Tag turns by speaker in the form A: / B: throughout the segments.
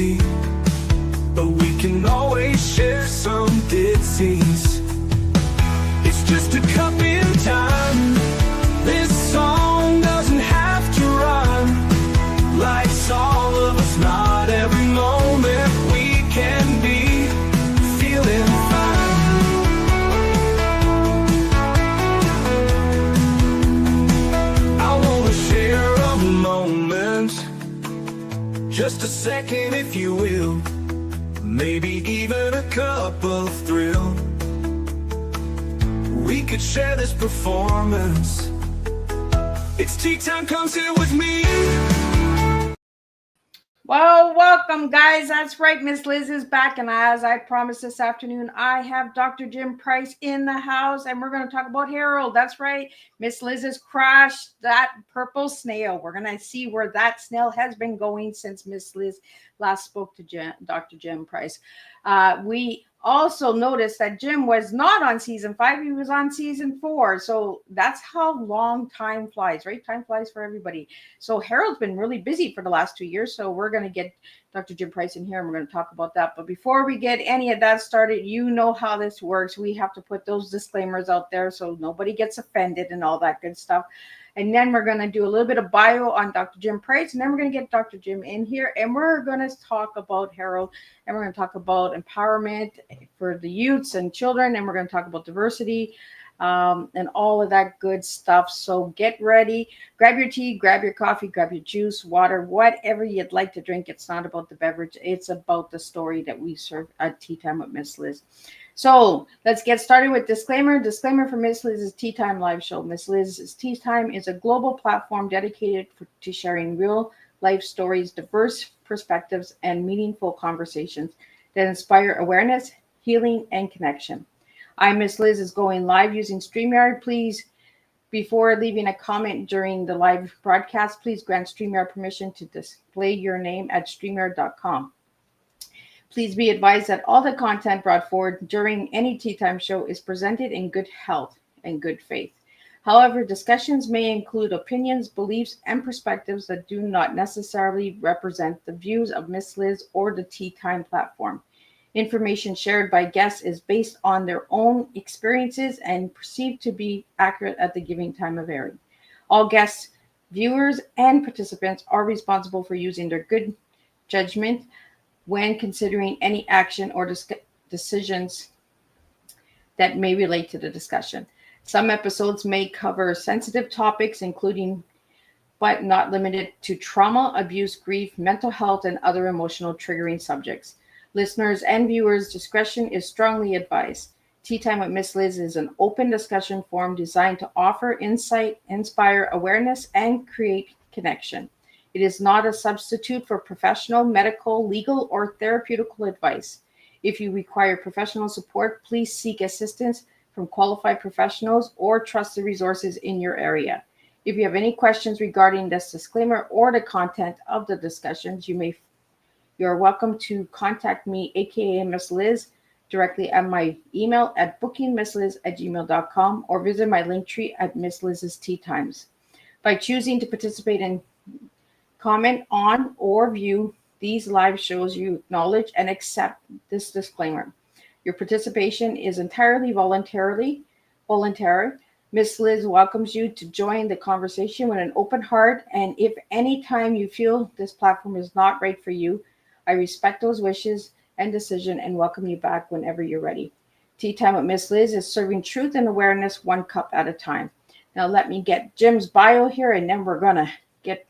A: easy, but we can always share some ditties. It's just a cup in time. This song doesn't have to rhyme. Life's all of us, not every moment we can be feeling fine. I wanna share a moment, just a second if you will, maybe even a cup of thrill. We could share this performance. It's tea time, come sit with me.
B: Well, welcome, guys. That's right. Miss Liz is back. And as I promised this afternoon, I have Dr. Jim Price in the house. And we're going to talk about Harold. That's right. Miss Liz has crashed that purple snail. We're going to see where that snail has been going since Miss Liz last spoke to Dr. Jim Price. We also noticed that Jim was not on season 5. He was on season 4. So that's how long time flies, right? Time flies for everybody. So Harold's been really busy for the last 2 years. So we're going to get Dr. Jim Price in here and we're going to talk about that. But before we get any of that started, you know how this works. We have to put those disclaimers out there so nobody gets offended and all that good stuff. And then we're going to do a little bit of bio on Dr. Jim Price. And then we're going to get Dr. Jim in here. And we're going to talk about Harold. And we're going to talk about empowerment for the youths and children. And we're going to talk about diversity and all of that good stuff. So get ready. Grab your tea, grab your coffee, grab your juice, water, whatever you'd like to drink. It's not about the beverage. It's about the story that we serve at Tea Time with Miss Liz. So let's get started with disclaimer. Disclaimer for Miss Liz's Tea Time live show. Miss Liz's Tea Time is a global platform dedicated to sharing real life stories, diverse perspectives, and meaningful conversations that inspire awareness, healing, and connection. Miss Liz is going live using StreamYard. Please, before leaving a comment during the live broadcast, please grant StreamYard permission to display your name at StreamYard.com. Please be advised that all the content brought forward during any Tea Time show is presented in good health and good faith. However, discussions may include opinions, beliefs, and perspectives that do not necessarily represent the views of Miss Liz or the Tea Time platform. Information shared by guests is based on their own experiences and perceived to be accurate at the given time of airing. All guests, viewers, and participants are responsible for using their good judgment when considering any action or decisions that may relate to the discussion. Some episodes may cover sensitive topics, including but not limited to trauma, abuse, grief, mental health, and other emotional triggering subjects. Listeners and viewers' discretion is strongly advised. Tea Time with Miss Liz is an open discussion forum designed to offer insight, inspire awareness, and create connection. It is not a substitute for professional, medical, legal, or therapeutical advice. If you require professional support, please seek assistance from qualified professionals or trusted resources in your area. If you have any questions regarding this disclaimer or the content of the discussions, you're welcome to contact me, aka Miss Liz, directly at my email at bookingmissliz@gmail.com or visit my link tree at Miss Liz's Tea Times. By choosing to participate in, comment on, or view these live shows, you acknowledge and accept this disclaimer. Your participation is entirely voluntary. Miss Liz welcomes you to join the conversation with an open heart, and if any time you feel this platform is not right for you, I respect those wishes and decision and welcome you back whenever you're ready. Tea Time with Miss Liz is serving truth and awareness one cup at a time. Now let me get Jim's bio here, and then we're going to get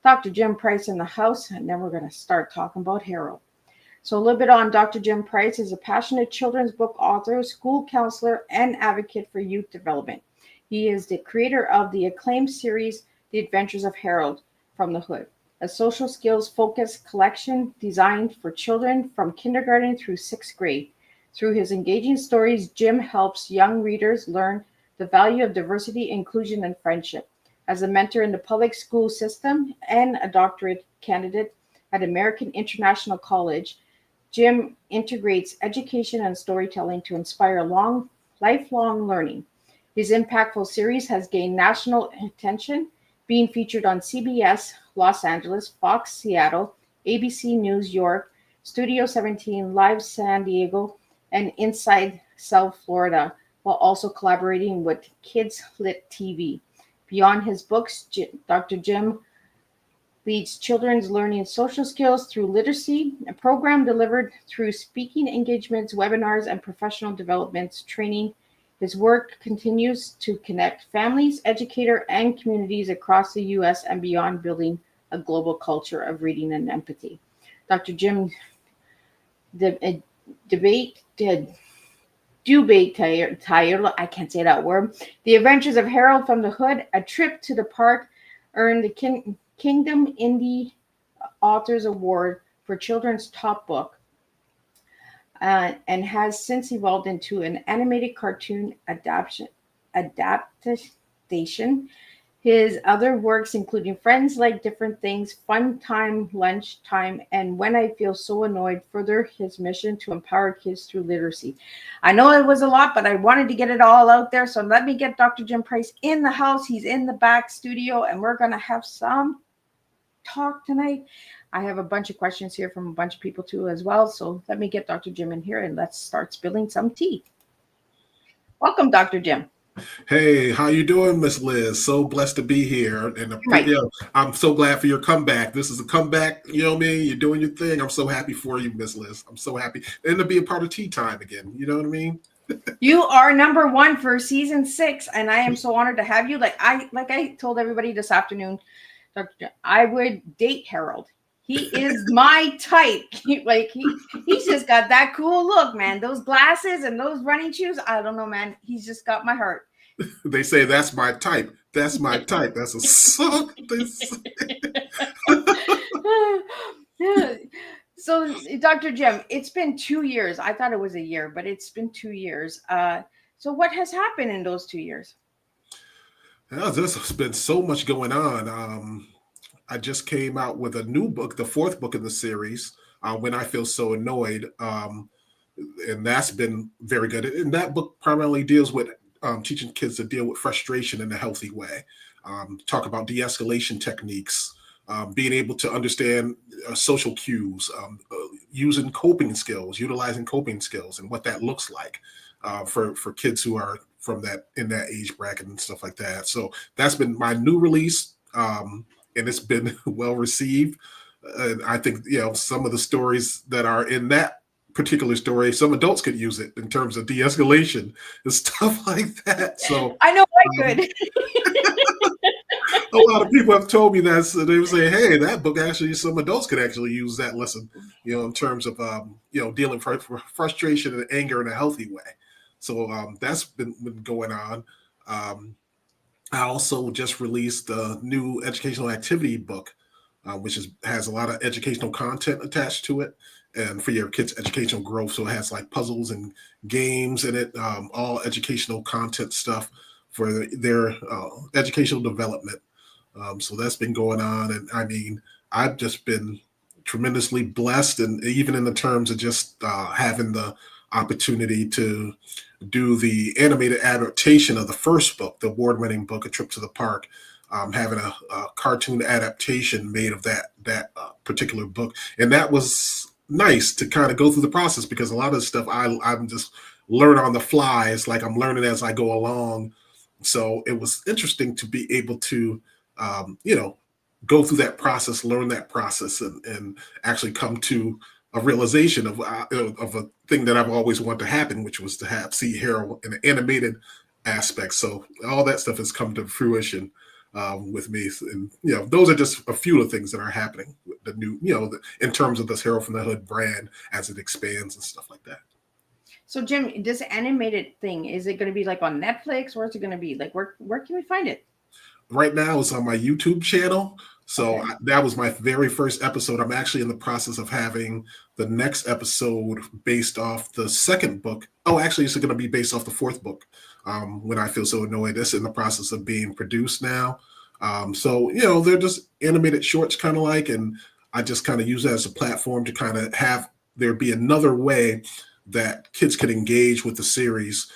B: Dr. Jim Price in the house, and then we're going to start talking about Harold. So a little bit on Dr. Jim Price. Is a passionate children's book author, school counselor, and advocate for youth development. He is the creator of the acclaimed series, The Adventures of Harold from the Hood, a social skills focused collection designed for children from kindergarten through 6th grade. Through his engaging stories, Jim helps young readers learn the value of diversity, inclusion, and friendship. As a mentor in the public school system and a doctorate candidate at American International College, Jim integrates education and storytelling to inspire lifelong learning. His impactful series has gained national attention, being featured on CBS Los Angeles, Fox Seattle, ABC News York, Studio 17, Live San Diego, and Inside South Florida, while also collaborating with Kids Lit TV. Beyond his books, Dr. Jim leads children's learning social skills through literacy, a program delivered through speaking engagements, webinars, and professional developments training. His work continues to connect families, educators, and communities across the U.S. and beyond, building a global culture of reading and empathy. Dr. Jim debate title, I can't say that word. The Adventures of Harold from the Hood, A Trip to the Park, earned the Kingdom Indie Authors Award for Children's Top Book, and has since evolved into an animated cartoon adaptation. His other works, including Friends Like Different Things, Fun Time, Lunch Time, and When I Feel So Annoyed, further his mission to empower kids through literacy. I know it was a lot, but I wanted to get it all out there. So let me get Dr. Jim Price in the house. He's in the back studio, and we're going to have some talk tonight. I have a bunch of questions here from a bunch of people too as well. So let me get Dr. Jim in here and let's start spilling some tea. Welcome, Dr. Jim.
C: Hey, how you doing, Miss Liz? So blessed to be here, and I'm so glad for your comeback. This is a comeback. You know what I mean? You're doing your thing. I'm so happy for you, Miss Liz. I'm so happy, and to be a part of Teatime again. You know what I mean?
B: You are #1 for season 6, and I am so honored to have you. Like I told everybody this afternoon, Dr. Jim, I would date Harold. He is my type. He's just got that cool look, man. Those glasses and those running shoes. I don't know, man. He's just got my heart.
C: They say that's my type. That's my type. That's a song.
B: So, Dr. Jim, it's been 2 years. I thought it was a year, but it's been 2 years. So what has happened in those 2 years?
C: There's been so much going on. I just came out with a new book, the 4th book in the series, When I Feel So Annoyed. And that's been very good. And that book primarily deals with teaching kids to deal with frustration in a healthy way. Talk about de-escalation techniques, being able to understand social cues, utilizing coping skills and what that looks like for kids who are in that age bracket and stuff like that. So that's been my new release. And it's been well received. And I think, some of the stories that are in that particular story, some adults could use it in terms of de-escalation and stuff like that. So
B: I know I could.
C: A lot of people have told me that, so they would say, hey, that book actually, some adults could actually use that lesson, in terms of, dealing with frustration and anger in a healthy way. So that's been going on. I also just released a new educational activity book, which has a lot of educational content attached to it, and for your kids' educational growth. So it has like puzzles and games in it, all educational content stuff for their educational development. So that's been going on, and I mean, I've just been tremendously blessed, and even in the terms of just having the opportunity to do the animated adaptation of the first book, the award-winning book, A Trip to the Park, having a cartoon adaptation made of that particular book. And that was nice to kind of go through the process, because a lot of the stuff I'm just learn on the fly. It's like I'm learning as I go along. So it was interesting to be able to, go through that process, learn that process, and actually come to a realization of a thing that I've always wanted to happen, which was to see Harold in an animated aspect. So all that stuff has come to fruition with me. And, those are just a few of the things that are happening with the new, in terms of this Harold from the Hood brand as it expands and stuff like that.
B: So Jim, this animated thing, is it going to be like on Netflix? Where is it going to be? Like, where can we find it?
C: Right now it's on my YouTube channel. So that was my very first episode. I'm actually in the process of having the next episode based off the second book. Oh, actually, it's going to be based off the 4th book, When I Feel So Annoyed. That's in the process of being produced now. So, they're just animated shorts kind of like, and I just kind of use that as a platform to kind of have there be another way that kids can engage with the series,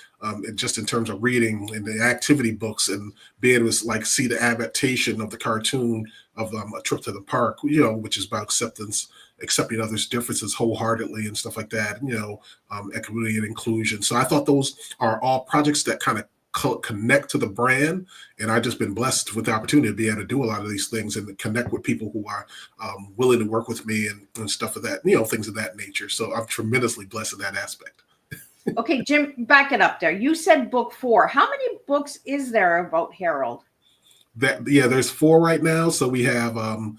C: just in terms of reading and the activity books, and being able to see the adaptation of the cartoon of A Trip to the Park, which is about acceptance accepting others' differences wholeheartedly and stuff like that, equity and inclusion. So I thought those are all projects that kind of connect to the brand, and I've just been blessed with the opportunity to be able to do a lot of these things and connect with people who are willing to work with me and stuff of that, things of that nature. So I'm tremendously blessed in that aspect.
B: Okay, Jim, back it up there. You said book 4. How many books is there about Harold?
C: There's 4 right now. So we have A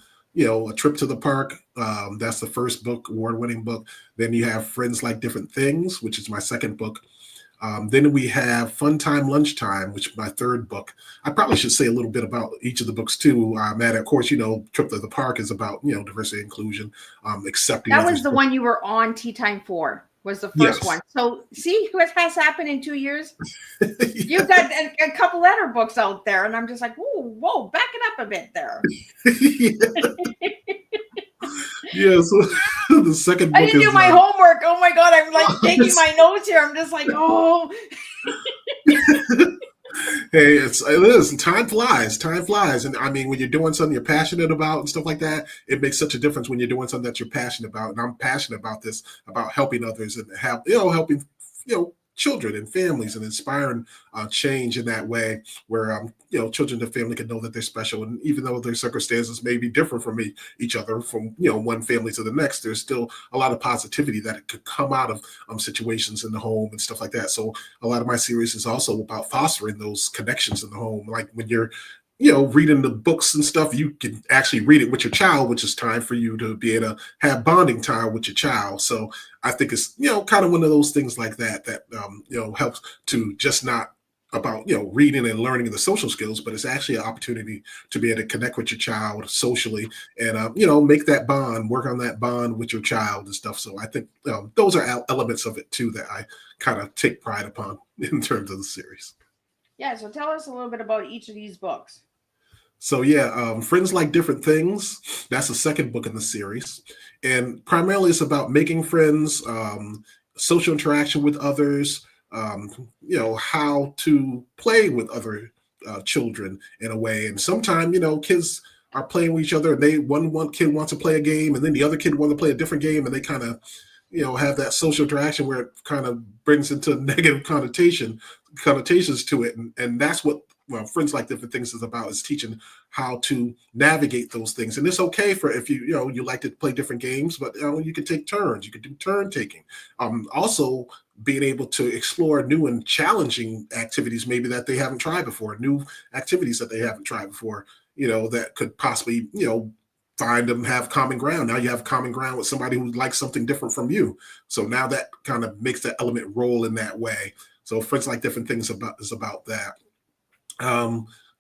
C: Trip to the Park. That's the first book, award-winning book. Then you have Friends Like Different Things, which is my second book. Then we have Fun Time Lunchtime, which is my third book. I probably should say a little bit about each of the books too. Matt, of course, Trip to the Park is about diversity and inclusion, accepting.
B: That was the one you were on Teatime for. Was the first one. So see what has happened in 2 years? You've got a couple letter books out there, and I'm just like, whoa, back it up a bit there.
C: Yeah, so the second book
B: I didn't do my homework. Oh my God, I'm like taking my notes here. I'm just like, oh.
C: Hey, it is. Time flies. And I mean, when you're doing something you're passionate about and stuff like that, it makes such a difference when you're doing something that you're passionate about. And I'm passionate about this, about helping others and helping, children and families and inspiring change in that way where, children and family can know that they're special. And even though their circumstances may be different from each other, from, one family to the next, there's still a lot of positivity that could come out of situations in the home and stuff like that. So a lot of my series is also about fostering those connections in the home. Like when you're, reading the books and stuff, you can actually read it with your child, which is time for you to be able to have bonding time with your child. So I think it's, kind of one of those things like that helps to just not about, reading and learning the social skills, but it's actually an opportunity to be able to connect with your child socially and, make that bond, work on that bond with your child and stuff. So I think those are elements of it too, that I kind of take pride upon in terms of the series.
B: Yeah. So tell us a little bit about each of these books.
C: So Friends Like Different Things. That's the second book in the series. And primarily it's about making friends, social interaction with others, how to play with other children in a way. And sometimes, kids are playing with each other and one kid wants to play a game and then the other kid wants to play a different game, and they kind of, have that social interaction where it kind of brings into negative connotations to it. And that's what Friends Like Different Things is about, is teaching how to navigate those things. And it's okay for if you like to play different games, but you can take turns. You can do turn taking. Also being able to explore new and challenging activities maybe that they haven't tried before, new activities that they haven't tried before, that could possibly, find them, have common ground. Now you have common ground with somebody who likes something different from you. So now that kind of makes that element roll in that way. So Friends Like Different Things is about that.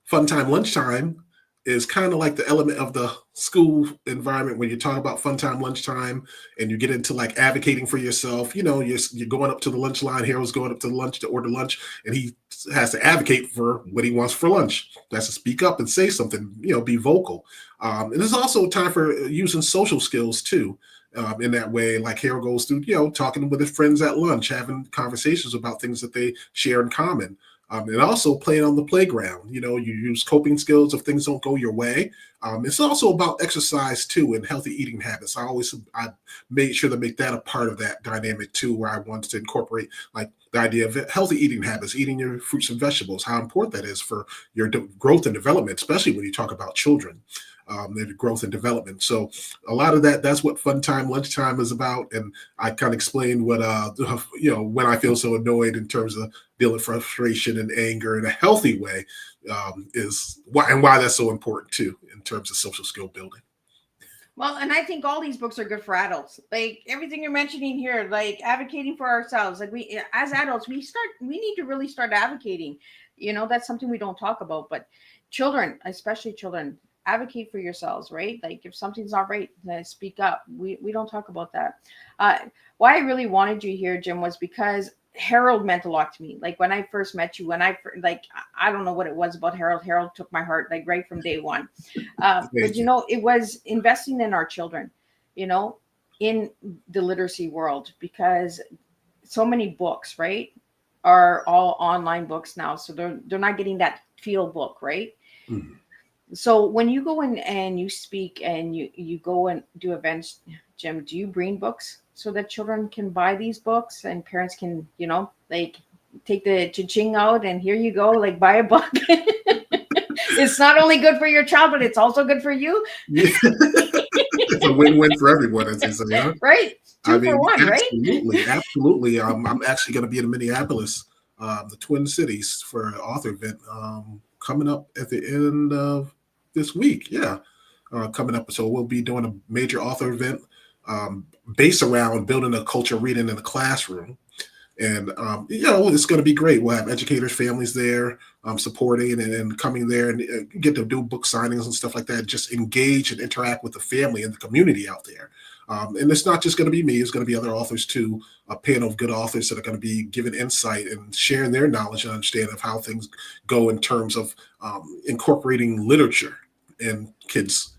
C: Fun Time Lunchtime is kind of like the element of the school environment when you talk about fun time lunchtime and you get into like advocating for yourself. You're going up to the lunch line. Harold's going up to the lunch to order lunch, and he has to advocate for what he wants for lunch. That's to speak up and say something, be vocal. And there's also time for using social skills too. In that way, like Harold goes through, talking with his friends at lunch, having conversations about things that they share in common. And also playing on the playground. You use coping skills if things don't go your way. It's also about exercise too and healthy eating habits. I made sure to make that a part of that dynamic too, where I wanted to incorporate like the idea of healthy eating habits, eating your fruits and vegetables, how important that is for your growth and development, especially when you talk about children. Their growth and development. So a lot of that's what Fun Time Lunchtime is about. And I kind of explained what, when I feel so annoyed in terms of dealing with frustration and anger in a healthy way, is why that's so important too, in terms of social skill building.
B: Well, and I think all these books are good for adults. Like everything you're mentioning here, like advocating for ourselves. Like we, as adults, we need to really start advocating. That's something we don't talk about, but children, especially children, advocate for yourselves, right? Like if something's not right, then speak up. We don't talk about that. Why I really wanted you here, Jim, was because Harold meant a lot to me. Like when I first met you, I don't know what it was about Harold. Harold took my heart like right from day one. But it was investing in our children, in the literacy world, because so many books, right, are all online books now. So they're not getting that field book, right? Mm-hmm. So when you go in and you speak and you go and do events, Jim, do you bring books so that children can buy these books and parents can, like take the cha-ching out and here you go, like buy a book. It's not only good for your child, but it's also good for you.
C: Yeah. It's a win-win for everyone, as they say, huh?
B: Right?
C: I
B: Two for
C: mean,
B: one, right?
C: absolutely, absolutely. I'm actually going to be in Minneapolis, the Twin Cities, for an author event coming up at the end of this week. Yeah, coming up. So we'll be doing a major author event um, based around building a culture of reading in the classroom. And it's going to be great. We'll have educators, families there supporting and coming there and get to do book signings and stuff like that. Just engage and interact with the family and the community out there. And it's not just going to be me; it's going to be other authors too. A panel of good authors that are going to be giving insight and sharing their knowledge and understanding of how things go in terms of incorporating literature in kids'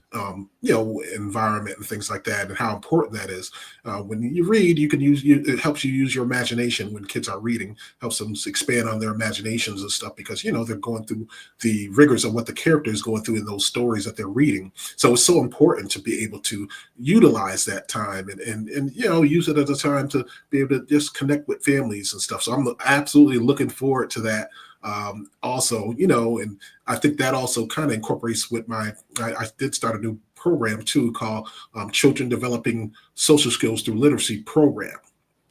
C: environment and things like that, and how important that is. When you read, you can it helps you use your imagination. When kids are reading, helps them expand on their imaginations and stuff, because they're going through the rigors of what the character is going through in those stories that they're reading. So it's so important to be able to utilize that time and use it as a time to be able to just connect with families and stuff. So I'm absolutely looking forward to that. Also, and I think that also kind of incorporates with I did start a new program too called Children Developing Social Skills Through Literacy program.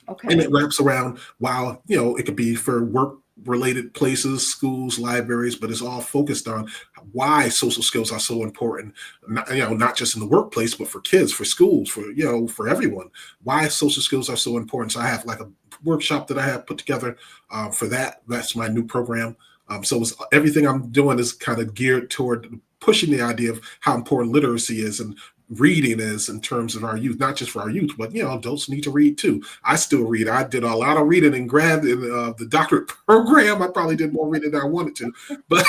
B: Okay.
C: And it wraps around, while, it could be for work related places, schools, libraries, but it's all focused on why social skills are so important, not just in the workplace, but for kids, for schools, for everyone, why social skills are so important. So I have like a workshop that I have put together for that. That's my new program. So everything I'm doing is kind of geared toward pushing the idea of how important literacy is and reading is in terms of our youth, not just for our youth, but adults need to read too. I still read. I did a lot of reading in the doctorate program. I probably did more reading than I wanted to, but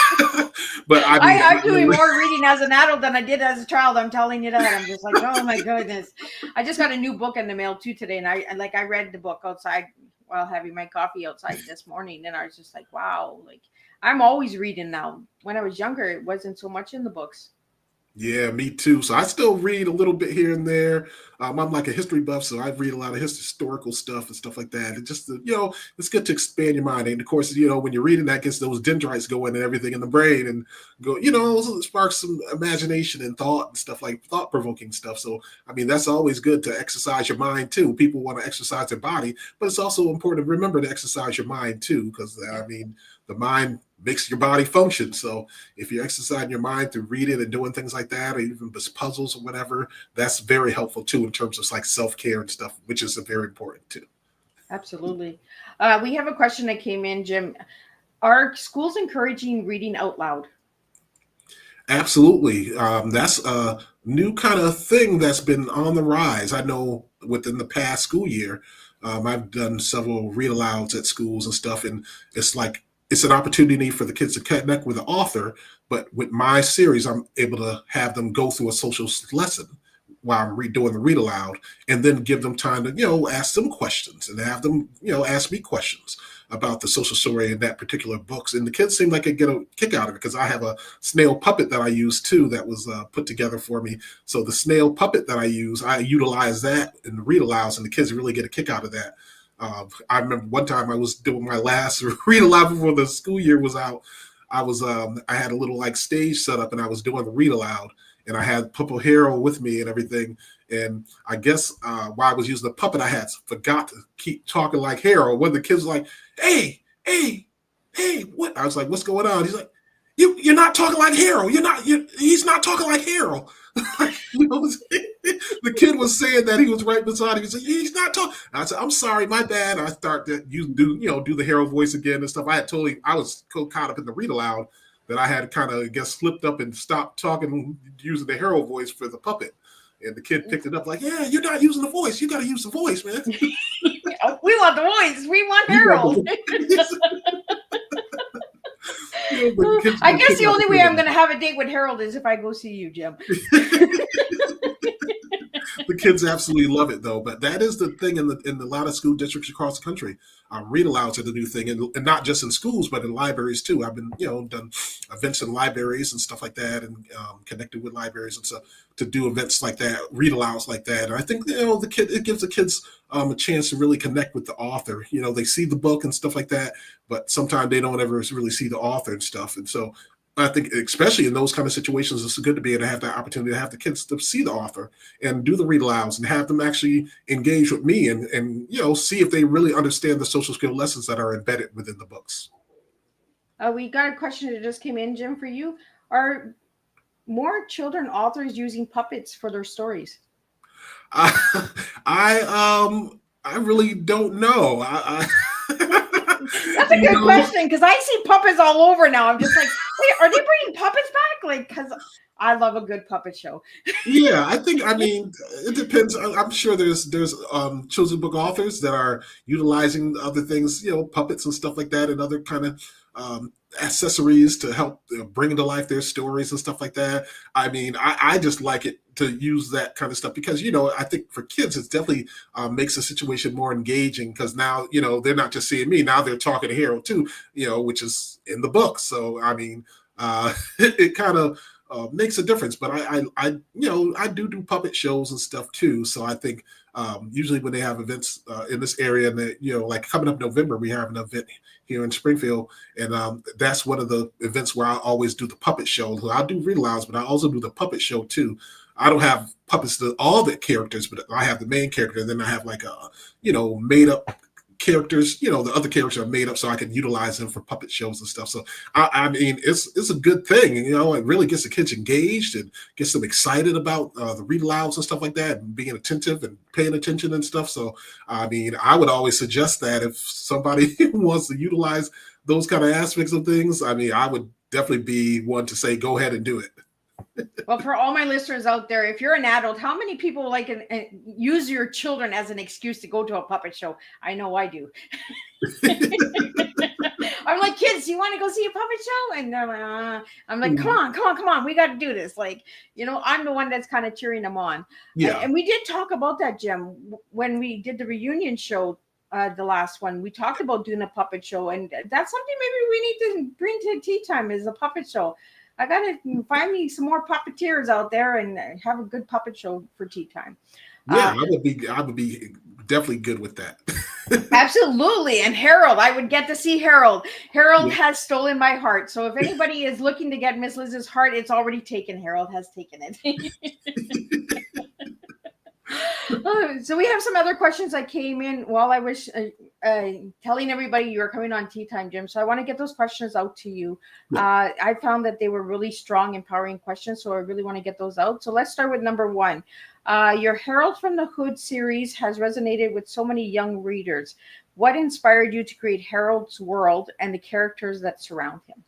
C: I mean,
B: I'm doing more reading as an adult than I did as a child. I'm telling you that. I'm just like, oh my goodness. I just got a new book in the mail too today, and I read the book outside while having my coffee outside this morning, and I was just like, wow, like I'm always reading now. When I was younger, it wasn't so much in the books.
C: Yeah, me too. So I still read a little bit here and there. I'm like a history buff, so I read a lot of historical stuff and stuff like that. And just, it's good to expand your mind. And of course, when you're reading that, gets those dendrites going and everything in the brain and go, it sparks some imagination and thought and stuff, like thought-provoking stuff. So, I mean, that's always good to exercise your mind too. People want to exercise their body, but it's also important to remember to exercise your mind too, because, I mean, the mind makes your body function. So if you're exercising your mind through reading and doing things like that, or even just puzzles or whatever, that's very helpful too in terms of like self-care and stuff, which is very important too.
B: Absolutely. We have a question that came in, Jim. Are schools encouraging reading out loud?
C: Absolutely. That's a new kind of thing that's been on the rise. I know within the past school year, I've done several read alouds at schools and stuff, and it's an opportunity for the kids to connect with the author. But with my series, I'm able to have them go through a social lesson while I'm doing the read aloud, and then give them time to, ask them questions and have them, ask me questions about the social story in that particular books. And the kids seem like they get a kick out of it, because I have a snail puppet that I use too that was put together for me. So the snail puppet that I utilize that in the read alouds, and the kids really get a kick out of that. I remember one time I was doing my last read aloud before the school year was out. I had a little like stage set up, and I was doing the read aloud, and I had Purple Hero with me and everything. And I guess while I was using the puppet, I had forgot to keep talking like Hero. When the kids were like, hey, what? I was like, what's going on? He's like, you're not talking like Hero. He's not talking like Hero. The kid was saying that he was right beside him. He said, he's not talking. I said, I'm sorry, my bad. I start to do the Hero voice again and stuff. I was so caught up in the read aloud that I had kind of, slipped up and stopped talking, using the Hero voice for the puppet. And the kid picked it up like, yeah, you're not using the voice. You got to use the voice, man.
B: We want the voice. We want Harold. I guess the only way I'm going to have a date with Harold is if I go see you, Jim.
C: The the kids absolutely love it though. But that is the thing in a lot of school districts across the country. Read alouds are the new thing, and not just in schools, but in libraries too. I've been, done events in libraries and stuff like that, and connected with libraries and stuff to do events like that, read alouds like that. And I think it gives the kids a chance to really connect with the author. They see the book and stuff like that, but sometimes they don't ever really see the author and stuff. And so I think, especially in those kind of situations, it's good to be able to have that opportunity to have the kids to see the author and do the read alouds and have them actually engage with me and see if they really understand the social skill lessons that are embedded within the books.
B: We got a question that just came in, Jim, for you. Are more children authors using puppets for their stories?
C: I really don't know.
B: That's a good question, because I see puppets all over now. I'm just like, wait, are they bringing puppets back? Like, because I love a good puppet show.
C: Yeah, I mean, it depends. I'm sure there's children's book authors that are utilizing other things, puppets and stuff like that, and other kind of accessories to help bring to life their stories and stuff like that. I mean, I just like it to use that kind of stuff because, I think for kids, it definitely makes the situation more engaging because now, they're not just seeing me. Now they're talking to Harold too, which is in the book. So, I mean, it kind of makes a difference. But I do puppet shows and stuff too. So I think usually when they have events in this area, and that, like coming up November, we have an event here in Springfield, and that's one of the events where I always do the puppet show. So I do read alouds, but I also do the puppet show too. I don't have puppets to all the characters, but I have the main character, and then I have like made up characters. The other characters are made up, so I can utilize them for puppet shows and stuff. So I mean, it's a good thing. It really gets the kids engaged and gets them excited about the read alouds and stuff like that, and being attentive and paying attention and stuff. So I mean, I would always suggest that if somebody wants to utilize those kind of aspects of things, I mean, I would definitely be one to say, go ahead and do it.
B: Well, for all my listeners out there, if you're an adult, how many people use your children as an excuse to go to a puppet show? I know I do. I'm like, kids, you want to go see a puppet show? And they're like, I'm like, come on. We got to do this. Like, I'm the one that's kind of cheering them on.
C: Yeah.
B: And we did talk about that, Jim, when we did the reunion show. The last one, we talked about doing a puppet show, and that's something maybe we need to bring to tea time is a puppet show. I gotta find me some more puppeteers out there and have a good puppet show for tea time.
C: Yeah, I would be definitely good with that.
B: Absolutely. And Harold, I would get to see Harold. Harold has stolen my heart. So if anybody is looking to get Miss Liz's heart, it's already taken. Harold has taken it. So we have some other questions that came in while I was telling everybody you were coming on Tea Time, Jim. So I want to get those questions out to you. Yeah. I found that they were really strong, empowering questions. So I really want to get those out. So let's start with number one. Your Harold from the Hood series has resonated with so many young readers. What inspired you to create Harold's world and the characters that surround him?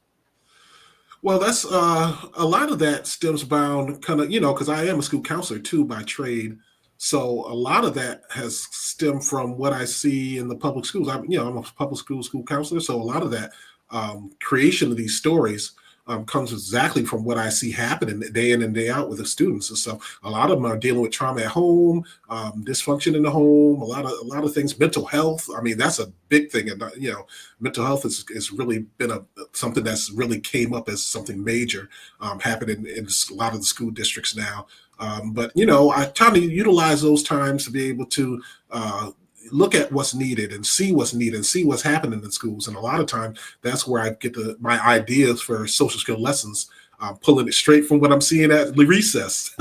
C: Well, that's a lot of that stems bound kind of, because I am a school counselor too by trade. So a lot of that has stemmed from what I see in the public schools. I'm a public school counselor. So a lot of that creation of these stories comes exactly from what I see happening day in and day out with the students and stuff. A lot of them are dealing with trauma at home, dysfunction in the home, a lot of things, mental health. I mean, that's a big thing. And, mental health is really been something that's really came up as something major happening in a lot of the school districts now. But I try to utilize those times to be able to look at what's needed and see what's needed and see what's happening in schools. And a lot of times that's where I get my ideas for social skill lessons, pulling it straight from what I'm seeing at the recess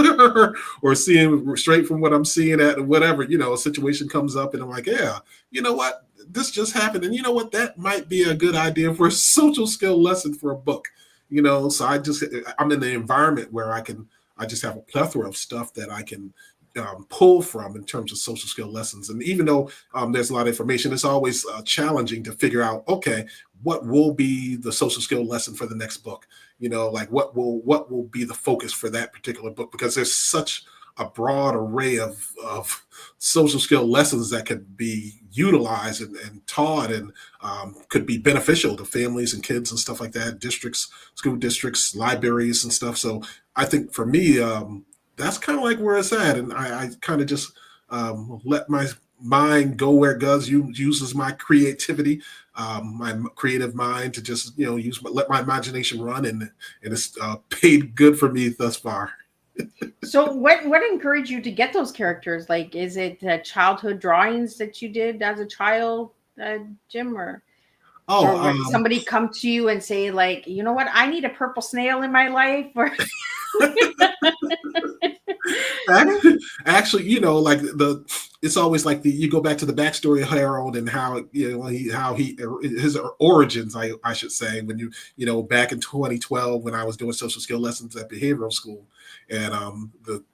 C: or seeing straight from what I'm seeing at whatever, a situation comes up and I'm like, yeah, you know what, this just happened. And you know what, that might be a good idea for a social skill lesson for a book, so I'm in the environment where I just have a plethora of stuff that I can pull from in terms of social skill lessons. And even though there's a lot of information, it's always challenging to figure out, okay, what will be the social skill lesson for the next book? Like what will be the focus for that particular book? Because there's such a broad array of social skill lessons that could be utilized and taught and could be beneficial to families and kids and stuff like that, districts, school districts, libraries and stuff. So I think for me, that's kind of like where it's at. And I kind of just let my mind go where it goes, uses my creativity, my creative mind to just, let my imagination run. And it's paid good for me thus far.
B: So what encouraged you to get those characters? Like, is it childhood drawings that you did as a child, Jim, or would somebody come to you and say, like, you know what, I need a purple snail in my life? Or
C: actually, it's always like you go back to the backstory of Harold and how his origins, I should say, when back in 2012 when I was doing social skill lessons at behavioral school, and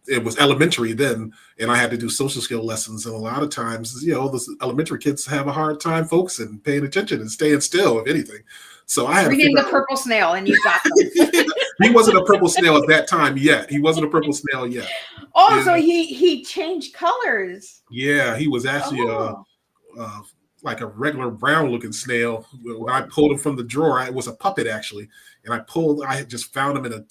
C: it was elementary then, and I had to do social skill lessons, and a lot of times, the elementary kids have a hard time focusing, paying attention, and staying still, if anything. So I had
B: reading the purple snail, and you got them.
C: He wasn't a purple snail at that time yet. He wasn't a purple snail yet.
B: Oh, yeah. So he changed colors.
C: Yeah, he was actually like a regular brown looking snail. When I pulled him from the drawer, it was a puppet actually, and I had just found him in a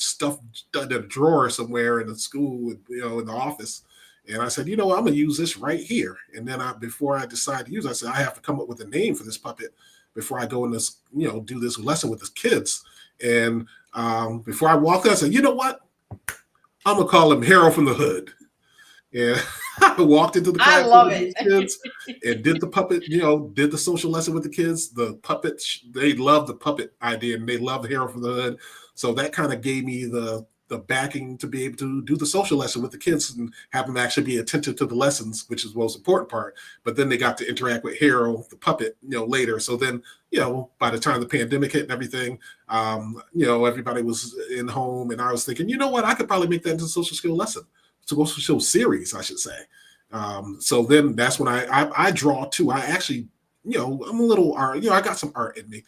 C: drawer somewhere in the school, in the office. And I said, I'm going to use this right here. And then before I decided to use it, I said, I have to come up with a name for this puppet before I go in this, do this lesson with the kids. And before I walked in, I said, you know what? I'm going to call him Harold from the Hood. And I walked into the class with the kids and did the puppet, did the social lesson with the kids. The puppets, they loved the puppet idea, and they loved Harold from the Hood. So that kind of gave me the backing to be able to do the social lesson with the kids and have them actually be attentive to the lessons, which is the most important part. But then they got to interact with Harold, the puppet, later. So then, by the time the pandemic hit and everything, everybody was in home, and I was thinking, you know what, I could probably make that into a social skill lesson, social skill series, I should say. So then that's when I draw too. I actually, I'm a little art, I got some art in me.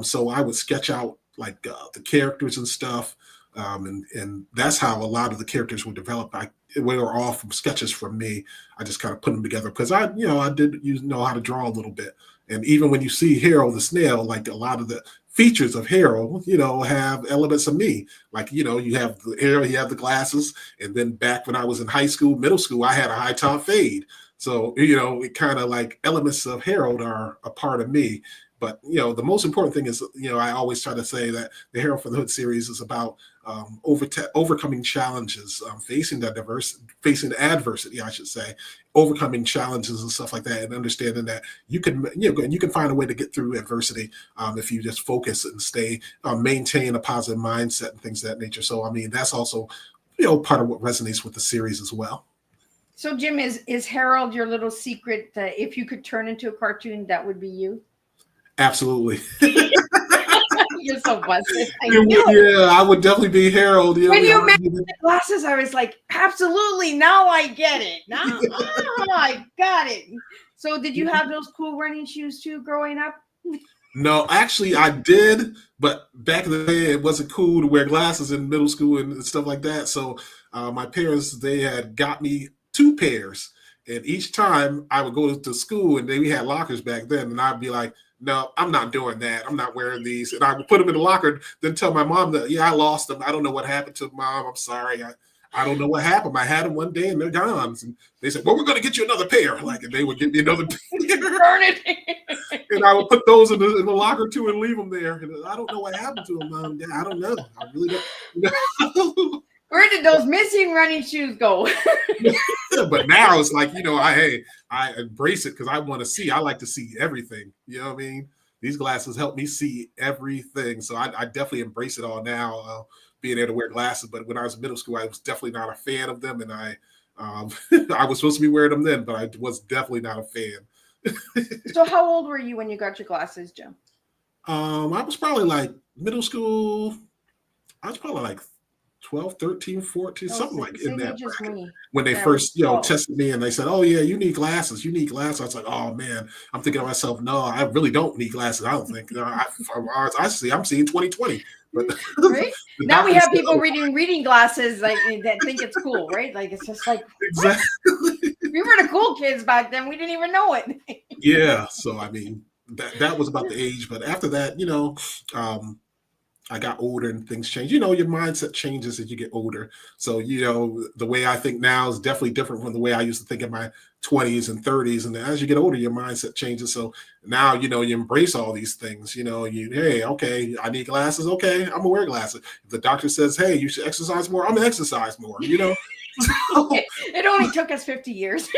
C: So I would sketch out like the characters and stuff. And that's how a lot of the characters were developed. They were all from sketches from me. I just kind of put them together because I did know how to draw a little bit. And even when you see Harold the snail, like a lot of the features of Harold, have elements of me. Like, you have the hair, you have the glasses. And then back when I was in high school, middle school, I had a high top fade. So, it kind of like elements of Harold are a part of me. But, the most important thing is, I always try to say that the Harold from the Hood series is about overcoming challenges, facing the adversity, I should say, overcoming challenges and stuff like that, and understanding that you can find a way to get through adversity if you just focus and stay, maintain a positive mindset and things of that nature. So, I mean, that's also, part of what resonates with the series as well.
B: So, Jim, is Harold your little secret? If you could turn into a cartoon, that would be you?
C: Absolutely.
B: You're so busted.
C: Yeah, I would definitely be Harold.
B: When you mentioned the glasses, I was like, absolutely. Now I get it. Now I got it. So did you have those cool running shoes too growing up?
C: No, actually I did. But back in the day, it wasn't cool to wear glasses in middle school and stuff like that. So my parents, they had got me 2 pairs. And each time I would go to school, and we had lockers back then, and I'd be like, no, I'm not doing that. I'm not wearing these. And I would put them in the locker, then tell my mom that, I lost them. I don't know what happened to them, Mom. I'm sorry. I don't know what happened. I had them one day and they're gone. And they said, well, we're going to get you another pair. Like, and they would get me another pair.
B: Burn it.
C: And I would put those in the locker too and leave them there. And I don't know what happened to them, Mom. Dad, I don't know. I really don't know.
B: Where did those missing running shoes go?
C: But now it's like, I embrace it because I want to see. I like to see everything. You know what I mean? These glasses help me see everything. So I definitely embrace it all now, being able to wear glasses. But when I was in middle school, I was definitely not a fan of them. And I was supposed to be wearing them then, but I was definitely not a fan.
B: So how old were you when you got your glasses, Jim?
C: I was probably like middle school. I was probably like 12, 13, 14, something like in that bracket. When they first, tested me and they said, oh yeah, you need glasses. I was like, oh man, I'm thinking to myself, no, I really don't need glasses. I don't think, I'm seeing 2020. But
B: right? Now we have people reading glasses that think it's cool, right? Like, it's just like, exactly. We were the cool kids back then. We didn't even know it.
C: Yeah. So, I mean, that was about the age. But after that, I got older and things change. You know, your mindset changes as you get older. So, you know, the way I think now is definitely different from the way I used to think in my 20s and 30s. And as you get older, your mindset changes. So now, you know, you embrace all these things. You know, hey, okay, I need glasses. Okay, I'm gonna wear glasses. If the doctor says, hey, you should exercise more, I'm gonna exercise more, you know.
B: It only took us 50 years.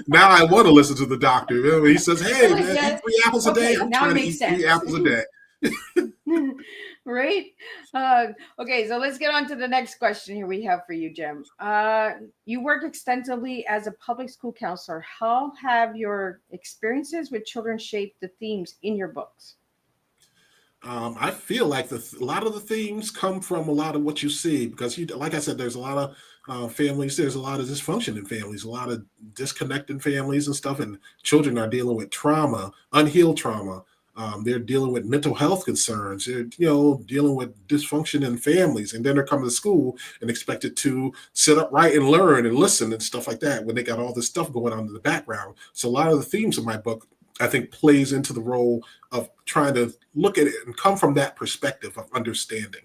C: Now I want to listen to the doctor. You know, he says, hey, man,
B: Yeah.
C: eat 3 apples a day. I'm
B: Now
C: trying
B: it
C: to
B: makes
C: eat
B: sense.
C: 3 apples a day.
B: Right? Okay, so let's get on to the next question here we have for you, Jim. You work extensively as a public school counselor. How have your experiences with children shaped the themes in your books?
C: I feel like a lot of the themes come from a lot of what you see because, like I said, there's a lot of families. There's a lot of dysfunction in families, a lot of disconnecting families and stuff, and children are dealing with trauma, unhealed trauma. They're dealing with mental health concerns. They're, you know, dealing with dysfunction in families, and then they're coming to school and expected to sit upright and learn and listen and stuff like that when they got all this stuff going on in the background. So a lot of the themes of my book, I think, plays into the role of trying to look at it and come from that perspective of understanding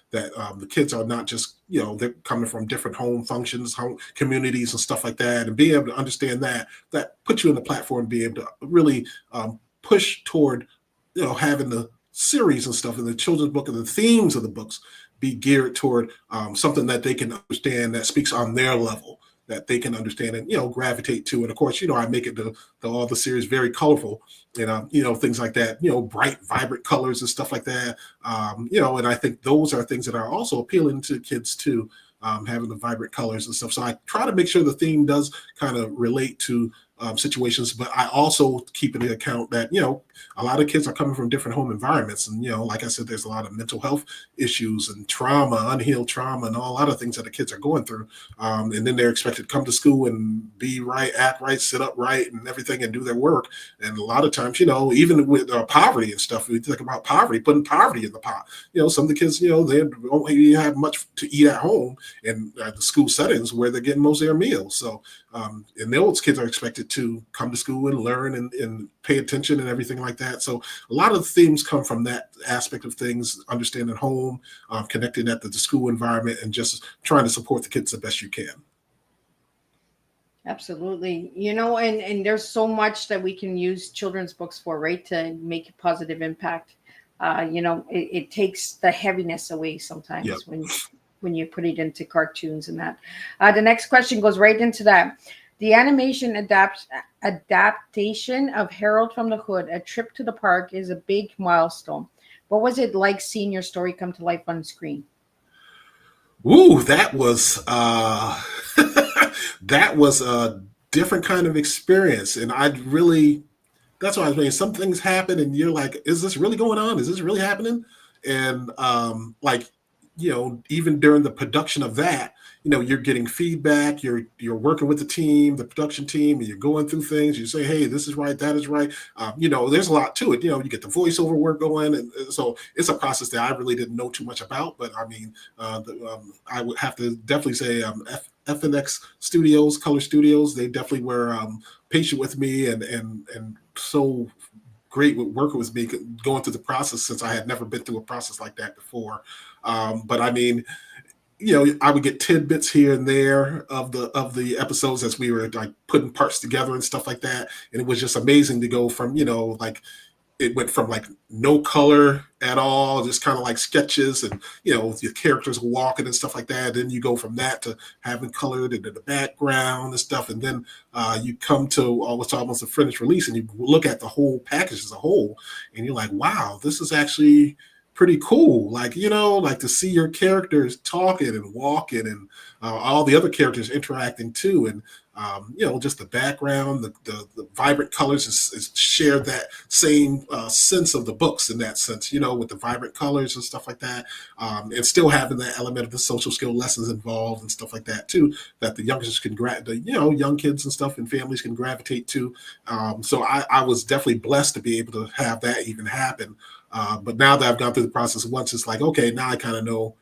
C: that the kids are not just, you know, they're coming from different home functions, home communities and stuff like that. And being able to understand that puts you in the platform to be able to really push toward, you know, having the series and stuff in the children's book and the themes of the books be geared toward something that they can understand that speaks on their level, that they can understand and, you know, gravitate to. And of course, you know, I make it all the series very colorful and, you know, things like that, you know, bright, vibrant colors and stuff like that. You know, and I think those are things that are also appealing to kids too, having the vibrant colors and stuff. So I try to make sure the theme does kind of relate to situations, but I also keep into account that, you know, a lot of kids are coming from different home environments. And, you know, like I said, there's a lot of mental health issues and trauma, unhealed trauma, and all, a lot of things that the kids are going through. And then they're expected to come to school and be right, act right, sit up right, and everything and do their work. And a lot of times, you know, even with poverty and stuff, we think about poverty, putting poverty in the pot. You know, some of the kids, you know, they don't really have much to eat at home and the school settings where they're getting most of their meals. So, and those kids are expected to come to school and learn and pay attention and everything like that. So a lot of the themes come from that aspect of things, understanding home, connecting at the school environment, and just trying to support the kids the best you can.
B: Absolutely. You know, and there's so much that we can use children's books for, right? To make a positive impact. You know, it takes the heaviness away sometimes
C: Yep.
B: when you put it into cartoons and that. The next question goes right into that. The animation adaptation of Harold from the Hood, A Trip to the Park, is a big milestone. What was it like seeing your story come to life on screen?
C: Ooh, that was that was a different kind of experience, and I really, that's why I was saying some things happen, and you're like, is this really going on? Is this really happening? And like, you know, even during the production of that, you know, you're getting feedback, you're working with the team, the production team, and you're going through things. You say, hey, this is right, that is right. You know, there's a lot to it. You know, you get the voiceover work going, and so it's a process that I really didn't know too much about. But I mean, I would have to definitely say FNX Studios, Color Studios, they definitely were patient with me and so great with working with me going through the process, since I had never been through a process like that before. But I mean, you know, I would get tidbits here and there of the episodes as we were like putting parts together and stuff like that. And it was just amazing to go from, you know, like it went from like no color at all, just kind of like sketches and, you know, your characters walking and stuff like that. Then you go from that to having colored into the background and stuff. And then you come to what's almost a finished release, and you look at the whole package as a whole, and you're like, wow, this is actually pretty cool. Like, you know, like to see your characters talking and walking and all the other characters interacting too. And, you know, just the background, the vibrant colors is shared that same sense of the books in that sense, you know, with the vibrant colors and stuff like that. And still having that element of the social skill lessons involved and stuff like that too, that the youngsters can, you know, young kids and stuff and families can gravitate to. So I was definitely blessed to be able to have that even happen. But now that I've gone through the process once, it's like, okay, now I kind of know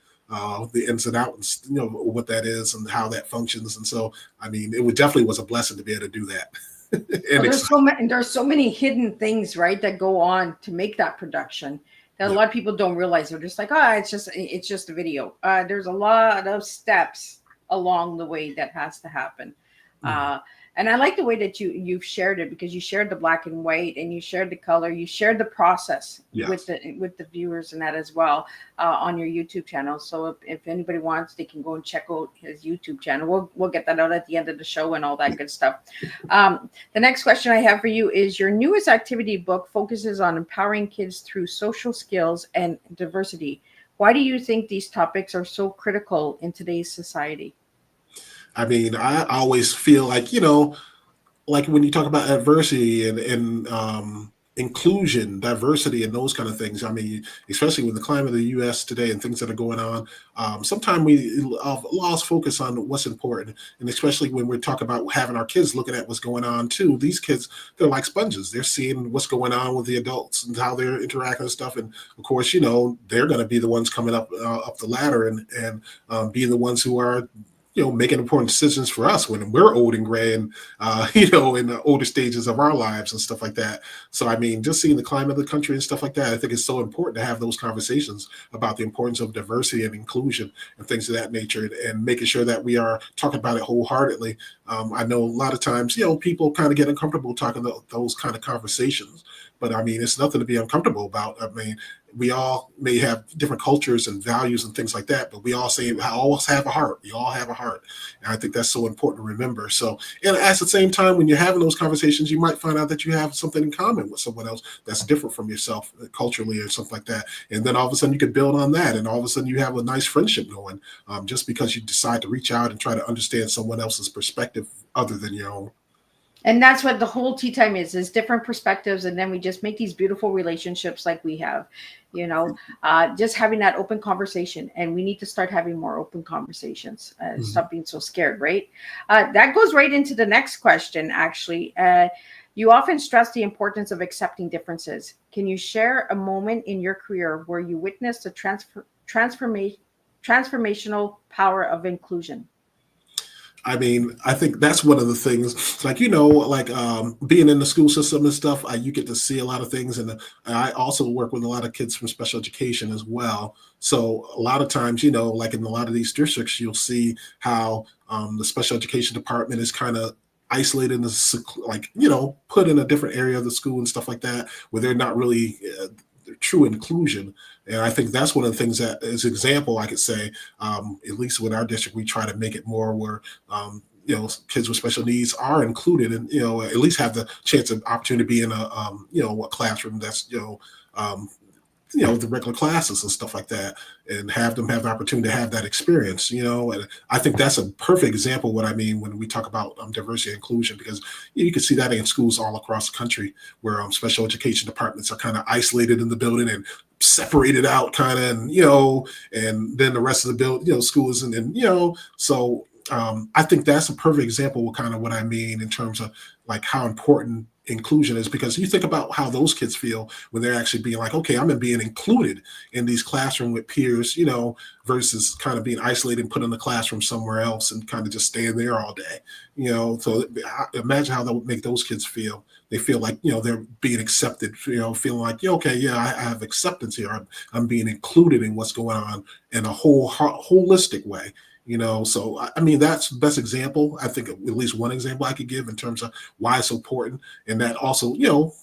C: the ins and outs, you know, what that is and how that functions. And so, I mean, it definitely was a blessing to be able to do that.
B: Well, there's so many hidden things, right, that go on to make that production that a lot of people don't realize. They're just like, oh, it's just a video. There's a lot of steps along the way that has to happen. And I like the way that you've shared it, because you shared the black and white, and you shared the color, you shared the process with the viewers and that as well, on your YouTube channel. So if anybody wants, they can go and check out his YouTube channel. We'll get that out at the end of the show and all that good stuff. The next question I have for you is, your newest activity book focuses on empowering kids through social skills and diversity. Why do you think these topics are so critical in today's society?
C: I mean, I always feel like, like when you talk about adversity and inclusion, diversity, and those kind of things. I mean, especially with the climate of the U.S. today and things that are going on, sometimes we lost focus on what's important. And especially when we're talking about having our kids looking at what's going on too. These kids, they're like sponges. They're seeing what's going on with the adults and how they're interacting and stuff. And of course, they're going to be the ones coming up the ladder and being the ones who are making important decisions for us when we're old and gray and, in the older stages of our lives and stuff like that. So, I mean, just seeing the climate of the country and stuff like that, I think it's so important to have those conversations about the importance of diversity and inclusion and things of that nature, and making sure that we are talking about it wholeheartedly. I know a lot of times, people kind of get uncomfortable talking those kind of conversations, but I mean, it's nothing to be uncomfortable about. I mean, we all may have different cultures and values and things like that, but we all say, I always have a heart. We all have a heart. And I think that's so important to remember. So, and at the same time, when you're having those conversations, you might find out that you have something in common with someone else that's different from yourself culturally or something like that. And then all of a sudden you could build on that. And all of a sudden you have a nice friendship going, just because you decide to reach out and try to understand someone else's perspective other than your own.
B: And that's what the whole tea time is different perspectives. And then we just make these beautiful relationships like we have, just having that open conversation. And we need to start having more open conversations. Stop being so scared, right? That goes right into the next question, actually. You often stress the importance of accepting differences. Can you share a moment in your career where you witnessed the transformational power of inclusion?
C: I mean, I think that's one of the things, like, being in the school system and stuff, you get to see a lot of things. And I also work with a lot of kids from special education as well. So a lot of times, like in a lot of these districts, you'll see how the special education department is kind of isolated and put in a different area of the school and stuff like that, where they're not really true inclusion. And I think that's one of the things that, as an example, I could say, at least with our district, we try to make it more where, kids with special needs are included and, at least have the chance and opportunity to be in a classroom that's, the regular classes and stuff like that, and have them have the opportunity to have that experience, and I think that's a perfect example of what I mean when we talk about diversity and inclusion, because you can see that in schools all across the country where special education departments are kind of isolated in the building and separated out kind of, and then the rest of the building, school isn't, and, so I think that's a perfect example of kind of what I mean in terms of like how important inclusion is, because you think about how those kids feel when they're actually being like, okay, I'm being included in these classroom with peers, versus kind of being isolated and put in the classroom somewhere else and kind of just staying there all day, so imagine how that would make those kids feel. They feel like, they're being accepted, feeling like, okay, yeah, I have acceptance here. I'm being included in what's going on in a holistic way. So I mean, that's the best example. I think at least one example I could give in terms of why it's so important. And that also,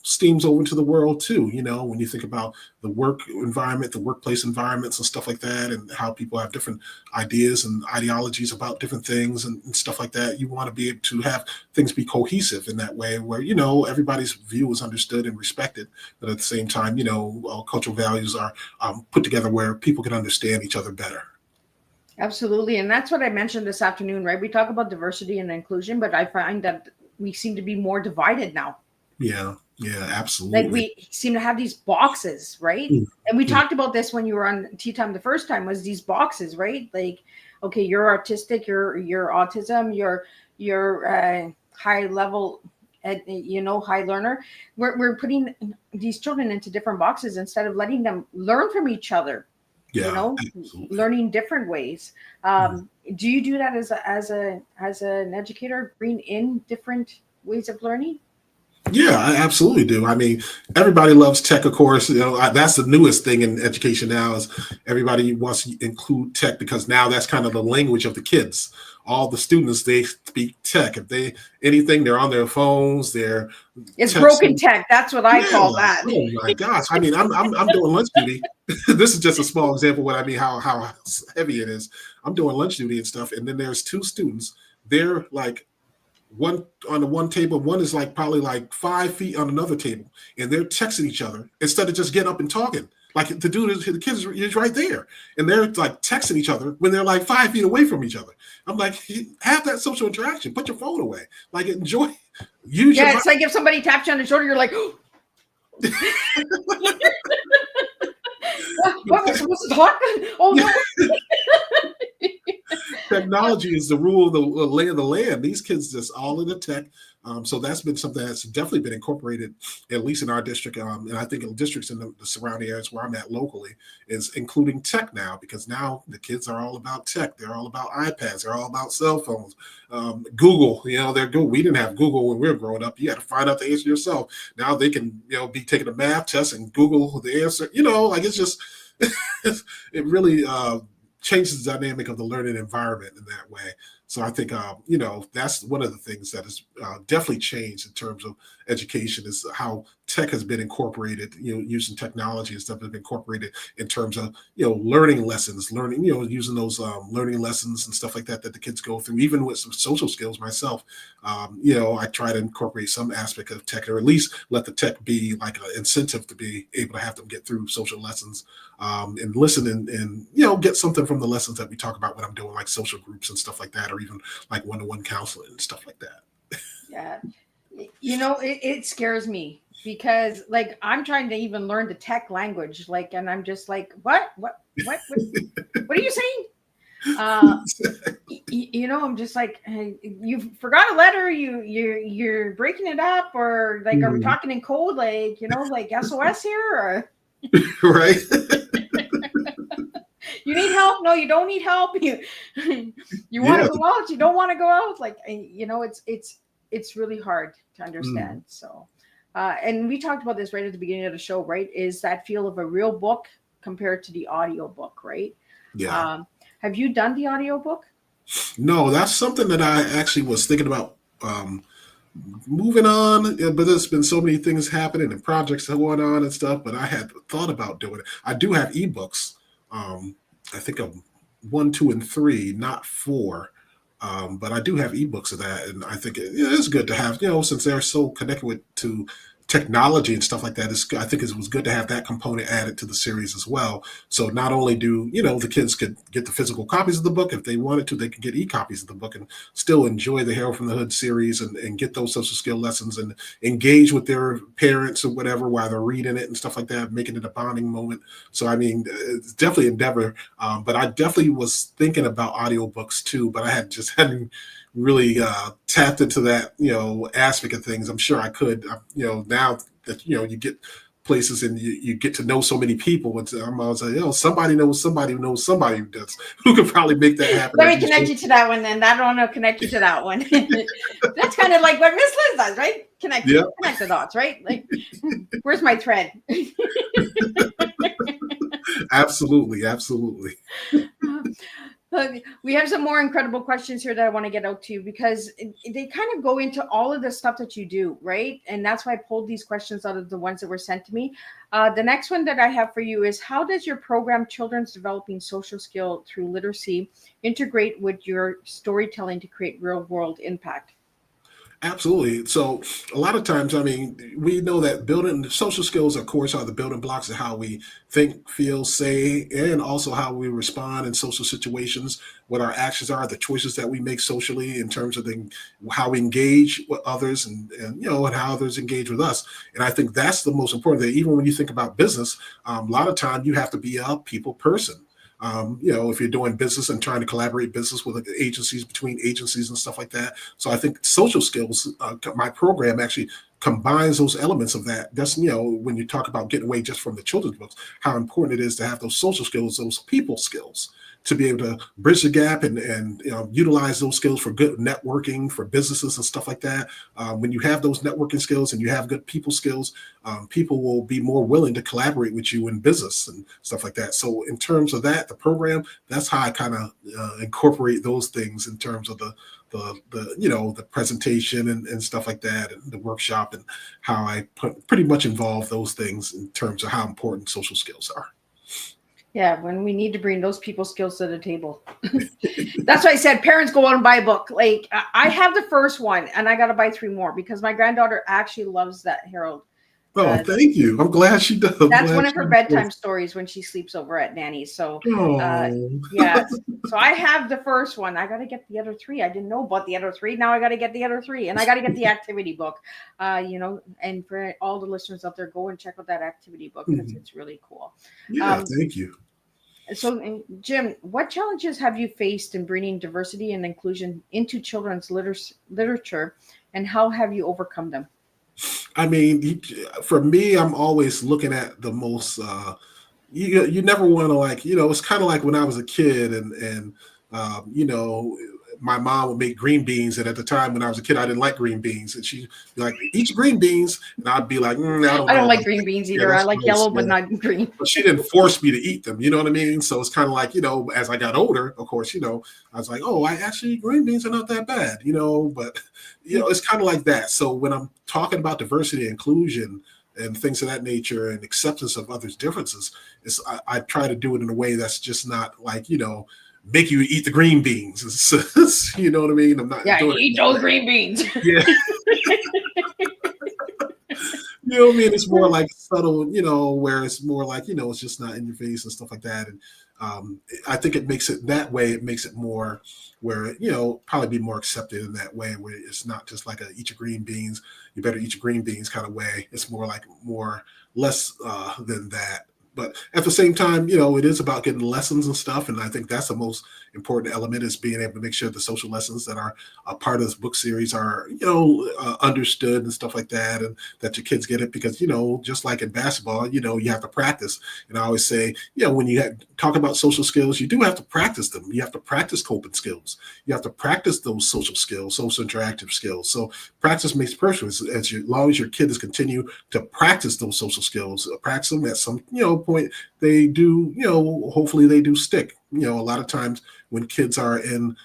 C: steams over into the world too, when you think about the work environment, the workplace environments and stuff like that, and how people have different ideas and ideologies about different things and stuff like that. You want to be able to have things be cohesive in that way where, everybody's view is understood and respected. But at the same time, cultural values are put together where people can understand each other better.
B: Absolutely. And that's what I mentioned this afternoon, right? We talk about diversity and inclusion, but I find that we seem to be more divided now.
C: Yeah, absolutely.
B: Like we seem to have these boxes, right? And we talked about this when you were on Tea Time the first time, was these boxes, right? Like, okay, you're autistic, you're autism, you're high level, high learner. We're putting these children into different boxes instead of letting them learn from each other.
C: Absolutely.
B: Learning different ways. Do you do that as an educator, bring in different ways of learning?
C: Yeah, I absolutely do. I mean, everybody loves tech, of course. That's the newest thing in education now is everybody wants to include tech because now that's kind of the language of the kids. All the students, they speak tech. If they anything, they're on their phones, they're
B: It's broken
C: texting.
B: tech. That's what I
C: Yeah.
B: call that.
C: Oh my gosh. I mean, I'm doing lunch duty. This is just a small example of what I mean, how heavy it is. I'm doing lunch duty and stuff, and then there's two students. They're like one on the one table, one is like probably like 5 feet on another table, and they're texting each other instead of just getting up and talking. Like the dude is the kids is right there, and they're like texting each other when they're like 5 feet away from each other. I'm like, have that social interaction. Put your phone away. Like enjoy. Use your
B: Yeah, it's like if somebody taps you on the shoulder, you're like, what am I supposed to talk? Oh no.
C: Technology is the rule of the lay of the land. These kids just all in the tech. So that's been something that's definitely been incorporated, at least in our district, and I think in districts in the surrounding areas where I'm at locally, is including tech now because now the kids are all about tech. They're all about iPads. They're all about cell phones. Google, they're good. We didn't have Google when we were growing up. You had to find out the answer yourself. Now they can, be taking a math test and Google the answer. Like it's just, it really changes the dynamic of the learning environment in that way. So I think, that's one of the things that has definitely changed in terms of education is how tech has been incorporated, using technology and stuff has been incorporated in terms of, learning lessons, using those learning lessons and stuff like that the kids go through, even with some social skills myself. I try to incorporate some aspect of tech or at least let the tech be like an incentive to be able to have them get through social lessons and listen and get something from the lessons that we talk about when I'm doing like social groups and stuff like that, or even like one-to-one counseling and stuff like that.
B: Yeah. It scares me because like I'm trying to even learn the tech language, like, and I'm just like, what are you saying? I'm just like, hey, you forgot a letter, you're breaking it up, or like, are we talking in code, like, like SOS here, or
C: Right.
B: you need help? No, you don't need help. You want to go out? You don't want to go out? Like, it's really hard to understand. So, and we talked about this right at the beginning of the show, right? Is that feel of a real book compared to the audio book, right?
C: Yeah.
B: Have you done the audio book?
C: No, that's something that I actually was thinking about moving on, but there's been so many things happening and projects going on and stuff, but I had thought about doing it. I do have ebooks. I think of 1, 2, and 3, not 4. But I do have ebooks of that, and I think it is good to have, since they're so connected to technology and stuff like that. I think it was good to have that component added to the series as well. So not only do the kids could get the physical copies of the book if they wanted to, they could get e-copies of the book and still enjoy the Hero from the Hood series and get those social skill lessons and engage with their parents or whatever while they're reading it and stuff like that, making it a bonding moment. So I mean, it's definitely an endeavor. But I definitely was thinking about audiobooks too, but I hadn't really tapped into that aspect of things. I'm sure I could now that you get places and you get to know so many people, and I'm always like, somebody knows somebody who knows somebody who could probably make that happen.
B: Let me connect you to that one then. I don't know, connect you to that one. That's kind of like what Miss Liz does, right? Connect the dots, right? Like, where's my thread?
C: Absolutely.
B: We have some more incredible questions here that I want to get out to you because they kind of go into all of the stuff that you do, right? And that's why I pulled these questions out of the ones that were sent to me. The next one that I have for you is, how does your program, Children's Developing Social Skill Through Literacy, integrate with your storytelling to create real world impact?
C: Absolutely. So a lot of times, I mean, we know that building social skills, of course, are the building blocks of how we think, feel, say, and also how we respond in social situations, what our actions are, the choices that we make socially in terms of how we engage with others and how others engage with us. And I think that's the most important thing. Even when you think about business, a lot of time you have to be a people person. If you're doing business and trying to collaborate business with agencies, between agencies and stuff like that. So I think social skills, my program actually combines those elements of that. That's, when you talk about getting away just from the children's books, how important it is to have those social skills, those people skills, to be able to bridge the gap and utilize those skills for good networking for businesses and stuff like that. When you have those networking skills and you have good people skills, people will be more willing to collaborate with you in business and stuff like that. So in terms of that, the program, that's how I kind of incorporate those things in terms of the presentation and stuff like that, and the workshop, and how I pretty much involve those things in terms of how important social skills are.
B: Yeah, when we need to bring those people skills to the table. That's why I said parents go out and buy a book. Like, I have the first one and I got to buy 3 more because my granddaughter actually loves that Harold.
C: Oh, thank you. I'm glad she does.
B: That's one of her bedtime stories when she sleeps over at Nanny's. So, yeah. So I have the first one. I got to get the other 3. I didn't know about the other 3. Now I got to get the other 3, and I got to get the activity book. And for all the listeners out there, go and check out that activity book because it's really cool.
C: Yeah, thank you.
B: So, Jim, what challenges have you faced in bringing diversity and inclusion into children's literature, and how have you overcome them?
C: I mean, for me, I'm always looking at the most. You never want to it's kind of like when I was a kid, and my mom would make green beans, and at the time when I was a kid, I didn't like green beans, and she'd be like, "Eat your green beans," and I'd be like, "I don't
B: like green beans either. I like yellow, but not green."
C: But she didn't force me to eat them. You know what I mean? So it's kind of like, as I got older, of course, I was like, "Oh, green beans are not that bad," But it's kind of like that. So when I'm talking about diversity and inclusion and things of that nature and acceptance of others' differences, I try to do it in a way that's just not like, make you eat the green beans. You know what I mean? I'm not doing
B: eat those green beans.
C: Yeah. You know what I mean? It's more like subtle, where it's more like, it's just not in your face and stuff like that. And I think it makes it that way. It makes it more where, probably be more accepted in that way, where it's not just like a eat your green beans, you better eat your green beans kind of way. It's more like less than that. But at the same time, it is about getting lessons and stuff. And I think that's the most important element, is being able to make sure the social lessons that are a part of this book series are, understood and stuff like that. And that your kids get it, because, just like in basketball, you have to practice. And I always say, when you talk about social skills, you do have to practice them. You have to practice coping skills. You have to practice those social skills, social interactive skills. So practice makes perfect. As long as your kids continue to practice those social skills, practice them at some, point, they do, hopefully they do stick. A lot of times when kids are in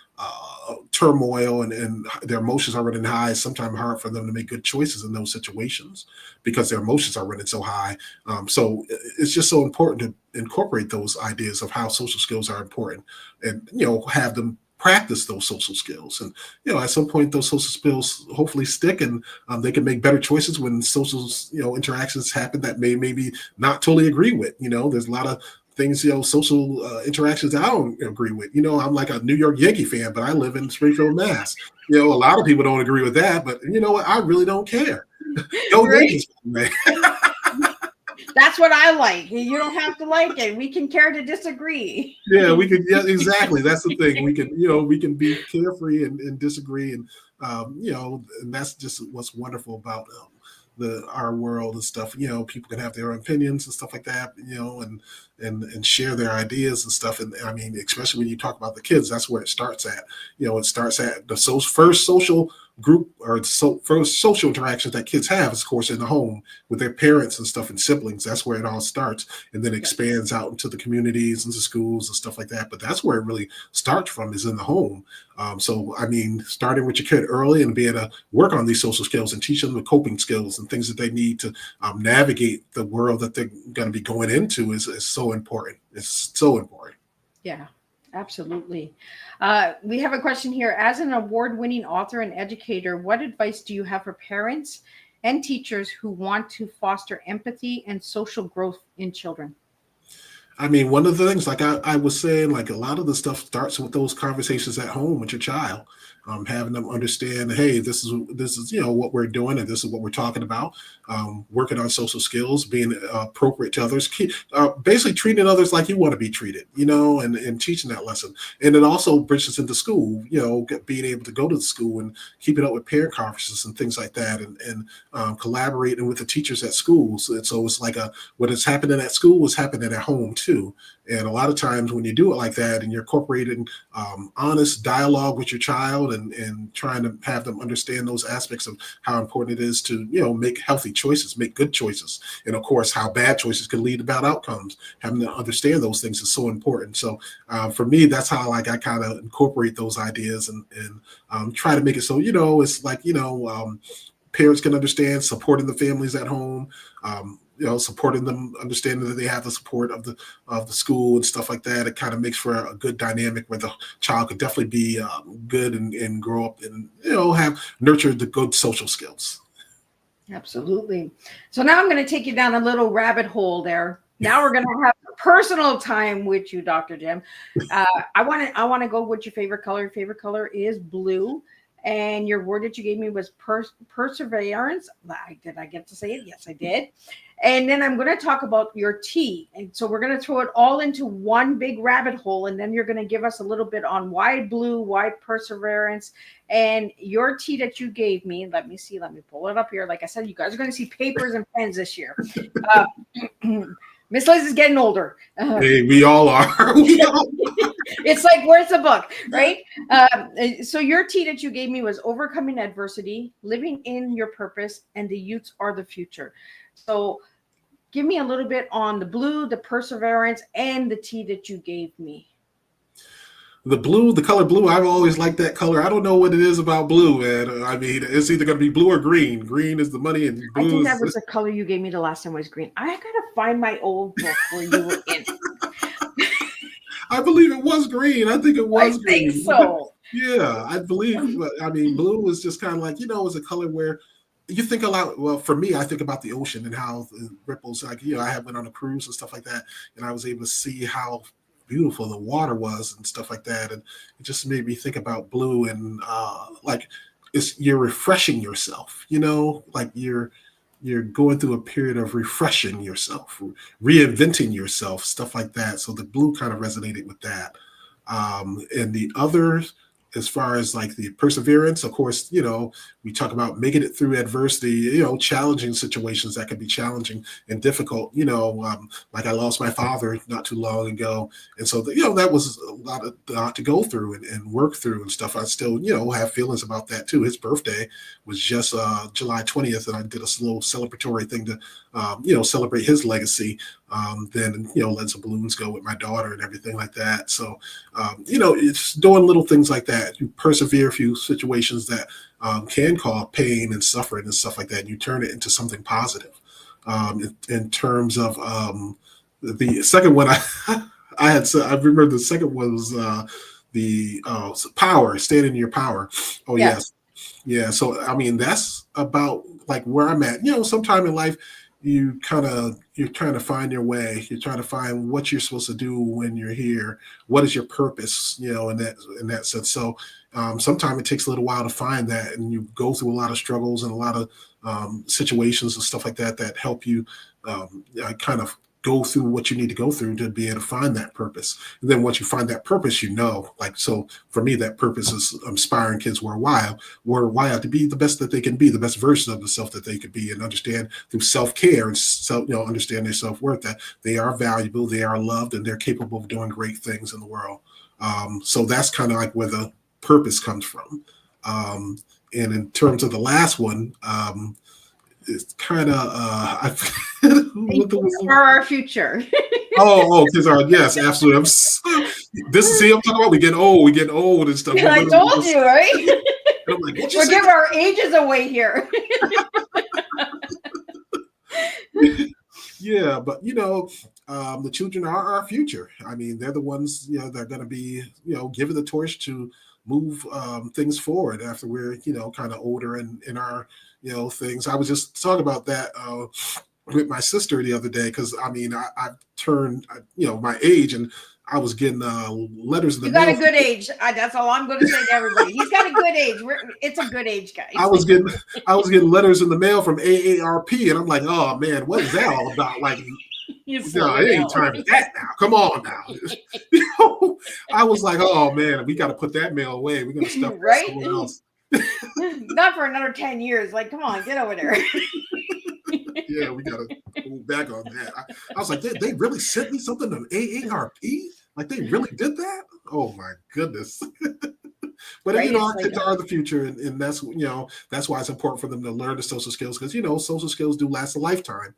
C: turmoil and their emotions are running high, it's sometimes hard for them to make good choices in those situations because their emotions are running so high. So it's just so important to incorporate those ideas of how social skills are important, and, have them practice those social skills. And, at some point, those social skills hopefully stick, and they can make better choices when social, interactions happen that maybe not totally agree with. There's a lot of things, social interactions that I don't agree with. I'm like a New York Yankee fan, but I live in Springfield, Mass. A lot of people don't agree with that, but you know what? I really don't care. Go Yankees, man.
B: That's what I like. You don't have to like it. We can care to disagree.
C: Yeah, we could. Yeah, exactly. That's the thing. We can be carefree and disagree, and and that's just what's wonderful about our world and stuff. People can have their opinions and stuff like that. And share their ideas and stuff. And I mean, especially when you talk about the kids, that's where it starts at. It starts at the first social group or first social interactions that kids have, is, of course, in the home with their parents and stuff and siblings. That's where it all starts, and then expands out into the communities, into schools and stuff like that. But that's where it really starts from, is in the home. So, I mean, starting with your kid early and being able to work on these social skills and teach them the coping skills and things that they need to navigate the world that they're going to be going into is so important. It's so important.
B: Yeah, absolutely. We have a question here. As an award-winning author and educator, what advice do you have for parents and teachers who want to foster empathy and social growth in children?
C: I mean, one of the things, like I was saying, like a lot of the stuff starts with those conversations at home with your child, having them understand, hey, this is what we're doing, and this is what we're talking about. Working on social skills, being appropriate to others, basically treating others like you want to be treated, and teaching that lesson. And it also bridges into school, being able to go to the school and keeping up with parent conferences and things like that, and collaborating with the teachers at schools. And so it's like what is happening at school is happening at home too. And a lot of times when you do it like that and you're incorporating honest dialogue with your child and trying to have them understand those aspects of how important it is to, make healthy choices, make good choices. And of course, how bad choices can lead to bad outcomes. Having to understand those things is so important. So for me, that's how I kind of incorporate those ideas and try to make it so, it's like, parents can understand, supporting the families at home, supporting them, understanding that they have the support of the school and stuff like that. It kind of makes for a good dynamic where the child could definitely be good and grow up and have nurtured the good social skills.
B: Absolutely. So now I'm going to take you down a little rabbit hole there. Now we're going to have personal time with you, Dr. Jim. I want to go with your favorite color. Your favorite color is blue. And your word that you gave me was perseverance. Did I get to say it? Yes, I did. And then I'm going to talk about your tea. And so we're going to throw it all into one big rabbit hole. And then you're going to give us a little bit on why blue, why perseverance, and your tea that you gave me. Let me see. Let me pull it up here. Like I said, you guys are going to see papers and pens this year. Miss Liz is getting older.
C: Hey, we all are.
B: It's like, where's the book, right? So your tea that you gave me was overcoming adversity, living in your purpose, and the youths are the future. So give me a little bit on the blue, the perseverance, and the tea that you gave me.
C: The color blue, I've always liked that color. I don't know what it is about blue, man. I mean, it's either going to be blue or green. Green is the money, and blue
B: I think that was the color you gave me the last time was green. I got to find my old book where you were in.
C: I believe it was green. I think it was green.
B: I think so.
C: Yeah, I believe. I mean, blue is just kind of like, is a color where you think a lot. Well, for me, I think about the ocean and how the ripples, like, I have been on a cruise and stuff like that, and I was able to see how beautiful the water was and stuff like that. And it just made me think about blue and like you're refreshing yourself, like you're going through a period of refreshing yourself, reinventing yourself, stuff like that. So the blue kind of resonated with that. And the others, as far as like the perseverance, of course, we talk about making it through adversity, challenging situations that can be challenging and difficult, like I lost my father not too long ago. And so, that was a lot to go through and work through and stuff. I still, have feelings about that too. His birthday was just July 20th, and I did a little celebratory thing to, celebrate his legacy. Then, let some balloons go with my daughter and everything like that. So, it's doing little things like that. You persevere through situations that can cause pain and suffering and stuff like that. And you turn it into something positive. In terms of the second one, I remember the second one was the power, standing in your power. Oh, yes. Yeah. So, I mean, that's about like where I'm at. Sometime in life, you're trying to find your way. You're trying to find what you're supposed to do when you're here. What is your purpose, in that sense. So sometimes it takes a little while to find that, and you go through a lot of struggles and a lot of situations and stuff like that help you kind of go through what you need to go through to be able to find that purpose. And then once you find that purpose, so for me, that purpose is inspiring kids worldwide to be the best that they can be, the best version of themselves that they could be, and understand through self-care and understand their self-worth that they are valuable, they are loved, and they're capable of doing great things in the world. So that's kind of like where the purpose comes from. And in terms of the last one, it's kind of
B: for our future.
C: Kids are, yes, absolutely. I'm talking about we get old and stuff.
B: I told you, right?
C: I'm like,
B: we're giving our ages away here.
C: Yeah, but the children are our future. I mean, they're the ones they're going to be given the torch to move things forward after we're kind of older and in our things. I was just talking about that with my sister the other day because I mean I turned my age, and I was getting letters in the
B: You got
C: mail.
B: a good age. That's all I'm going to say to everybody. He's got a good age. It's a good age, guys.
C: I was getting letters in the mail from AARP, and I'm like, oh man, what is that all about? Like, no, it ain't time for that now. Come on now. I was like, oh man, we got to put that mail away. We're gonna stuff
B: right
C: somewhere else.
B: Not for another 10 years. Like, come on, get over there.
C: Yeah, we gotta move back on that. I was like, they really sent me something on AARP? Like they really did that? Oh my goodness. But
B: right?
C: our kids are the future, and that's that's why it's important for them to learn the social skills, because social skills do last a lifetime.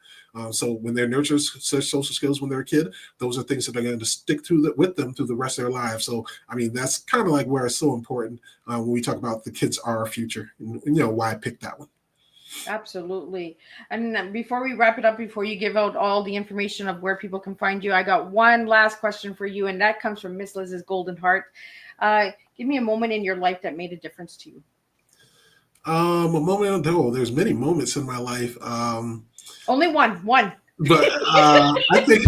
C: So when they're nurtured social skills when they're a kid, those are things that are going to stick with them through the rest of their lives. So I mean, that's kind of like where it's so important when we talk about the kids are our future, and why I picked that one.
B: Absolutely. And before we wrap it up, before you give out all the information of where people can find you, I got one last question for you, and that comes from Miss Liz's Golden Heart. Give me a moment in your life that made a difference to you.
C: A moment. There's many moments in my life.
B: Only one.
C: But I think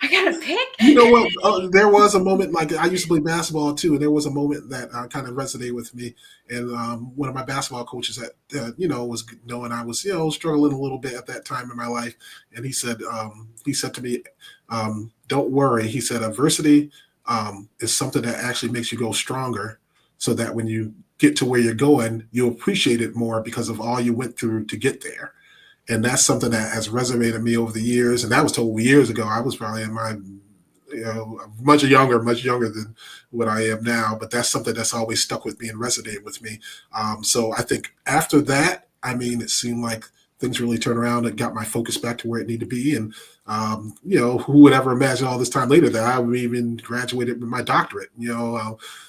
B: I gotta pick.
C: You know what? There was a moment, like I used to play basketball too, and there was a moment that kind of resonated with me. And one of my basketball coaches that was knowing I was struggling a little bit at that time in my life, and he said to me, "Don't worry." He said, "Adversity is something that actually makes you go stronger, so that when you get to where you're going, you'll appreciate it more because of all you went through to get there." And that's something that has resonated with me over the years. And that was told years ago. I was probably in my, much younger than what I am now. But that's something that's always stuck with me and resonated with me. So I think after that, I mean, it seemed like things really turned around and got my focus back to where it needed to be. And, who would ever imagine all this time later that I would even graduated with my doctorate,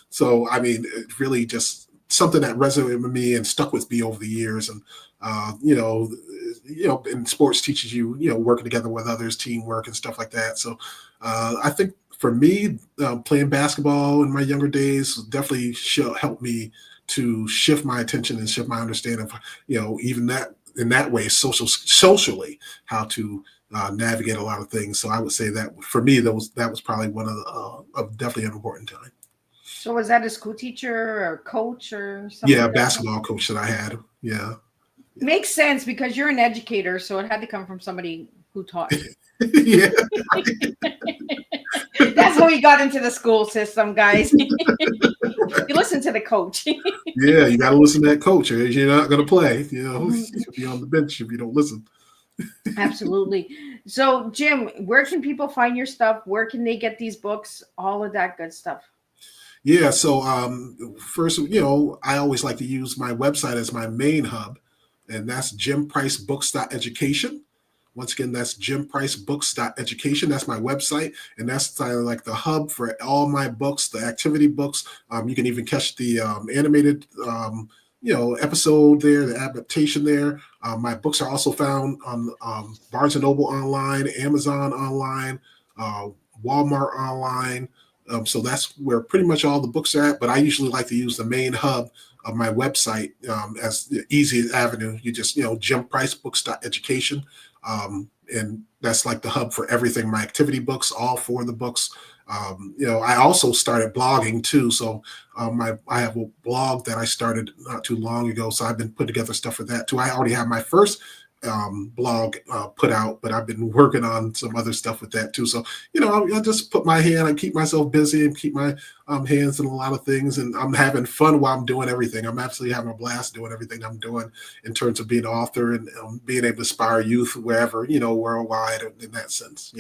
C: So, I mean, it really just something that resonated with me and stuck with me over the years. And, and sports teaches you, working together with others, teamwork and stuff like that. So I think for me, playing basketball in my younger days definitely helped me to shift my attention and shift my understanding of, even that in that way, socially, how to navigate a lot of things. So I would say that for me, that was probably one of definitely an important time.
B: So was that a school teacher or coach or something?
C: Yeah, basketball coach that I had. Yeah.
B: Makes sense because you're an educator, so it had to come from somebody who taught you.
C: Yeah.
B: That's how he got into the school system, guys. You listen to the coach.
C: Yeah, you got to listen to that coach, or you're not going to play. You'll be on the bench if you don't listen.
B: Absolutely. So, Jim, where can people find your stuff? Where can they get these books? All of that good stuff.
C: Yeah. So first, I always like to use my website as my main hub, and that's jimpricebooks.education. Once again, that's jimpricebooks.education. That's my website, and that's like the hub for all my books, the activity books. You can even catch the animated, episode there, the adaptation there. My books are also found on Barnes & Noble online, Amazon online, Walmart online. So that's where pretty much all the books are at. But I usually like to use the main hub of my website as the easiest avenue. You just, jimpricebooks.education. And that's like the hub for everything, my activity books, all four of the books. I also started blogging too. So I have a blog that I started not too long ago. So I've been putting together stuff for that too. I already have my first blog put out, but I've been working on some other stuff with that too. So, I just put my hand, I keep myself busy and keep my hands in a lot of things, and I'm having fun while I'm doing everything. I'm absolutely having a blast doing everything I'm doing in terms of being an author and being able to inspire youth wherever, worldwide in that sense,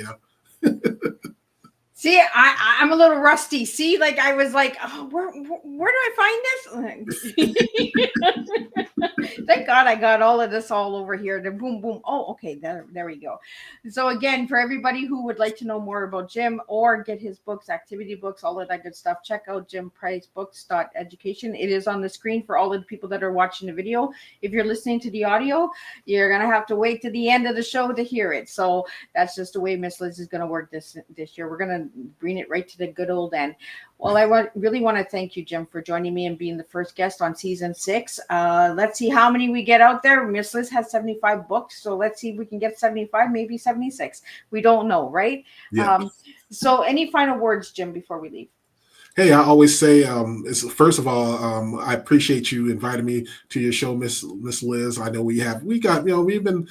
B: See, I'm a little rusty. See, like I was like, oh, where do I find this? Thank God I got all of this all over here. The boom, boom. Oh, okay, there we go. So again, for everybody who would like to know more about Jim or get his books, activity books, all of that good stuff, check out jimpricebooks.education. It is on the screen for all of the people that are watching the video. If you're listening to the audio, you're gonna have to wait to the end of the show to hear it. So that's just the way Miss Liz is gonna work this year. We're gonna bring it right to the good old end. Well, really want to thank you, Jim, for joining me and being the first guest on season 6. Let's see how many we get out there. Miss Liz has 75 books, so let's see if we can get 75, maybe 76. We don't know, right?
C: Yeah.
B: So any final words, Jim, before we leave?
C: Hey, I always say, first of all, I appreciate you inviting me to your show, Miss Liz. I know we've been,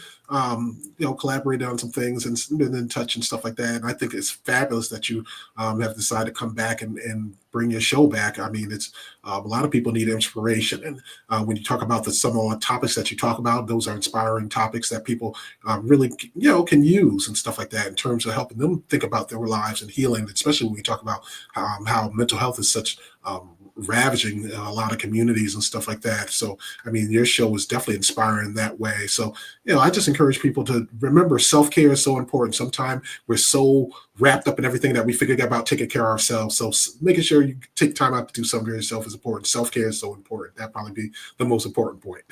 C: collaborating on some things and been in touch and stuff like that. And I think it's fabulous that you have decided to come back and bring your show back. I mean, it's a lot of people need inspiration. And when you talk about some of the topics that you talk about, those are inspiring topics that people really, can use and stuff like that in terms of helping them think about their lives and healing, especially when we talk about how mental health is such ravaging a lot of communities and stuff like that. So, I mean, your show is definitely inspiring that way. So, I just encourage people to remember self-care is so important. Sometimes we're so wrapped up in everything that we forget about taking care of ourselves. So making sure you take time out to do something for yourself is important. Self-care is so important. That'd probably be the most important point.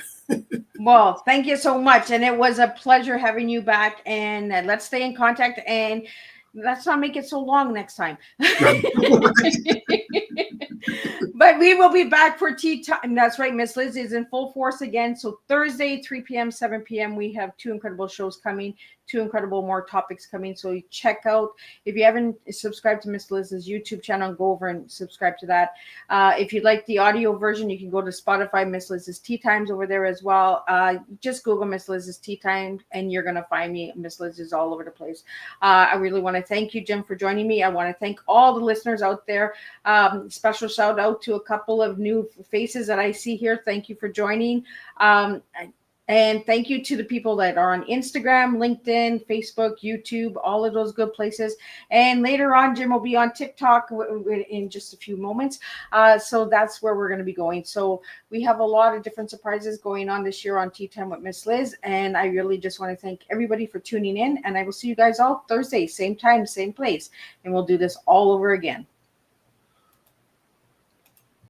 B: Well, thank you so much. And it was a pleasure having you back. And let's stay in contact, and let's not make it so long next time. But we will be back for tea time. That's right. Miss Liz is in full force again. So Thursday, 3 p.m., 7 p.m., we have 2 incredible shows coming, 2 incredible more topics coming. So you check out, if you haven't subscribed to Miss Liz's YouTube channel, go over and subscribe to that. If you'd like the audio version, you can go to Spotify, Miss Liz's Tea Times over there as well. Just Google Miss Liz's Tea Time and you're going to find me. Miss Liz is all over the place. I really want to thank you, Jim, for joining me. I want to thank all the listeners out there. Special shout out to a couple of new faces that I see here. Thank you for joining. And thank you to the people that are on Instagram, LinkedIn, Facebook, YouTube, all of those good places. And later on, Jim will be on TikTok in just a few moments. So that's where we're going to be going. So we have a lot of different surprises going on this year on Tea Time with Miss Liz. And I really just want to thank everybody for tuning in. And I will see you guys all Thursday, same time, same place. And we'll do this all over again.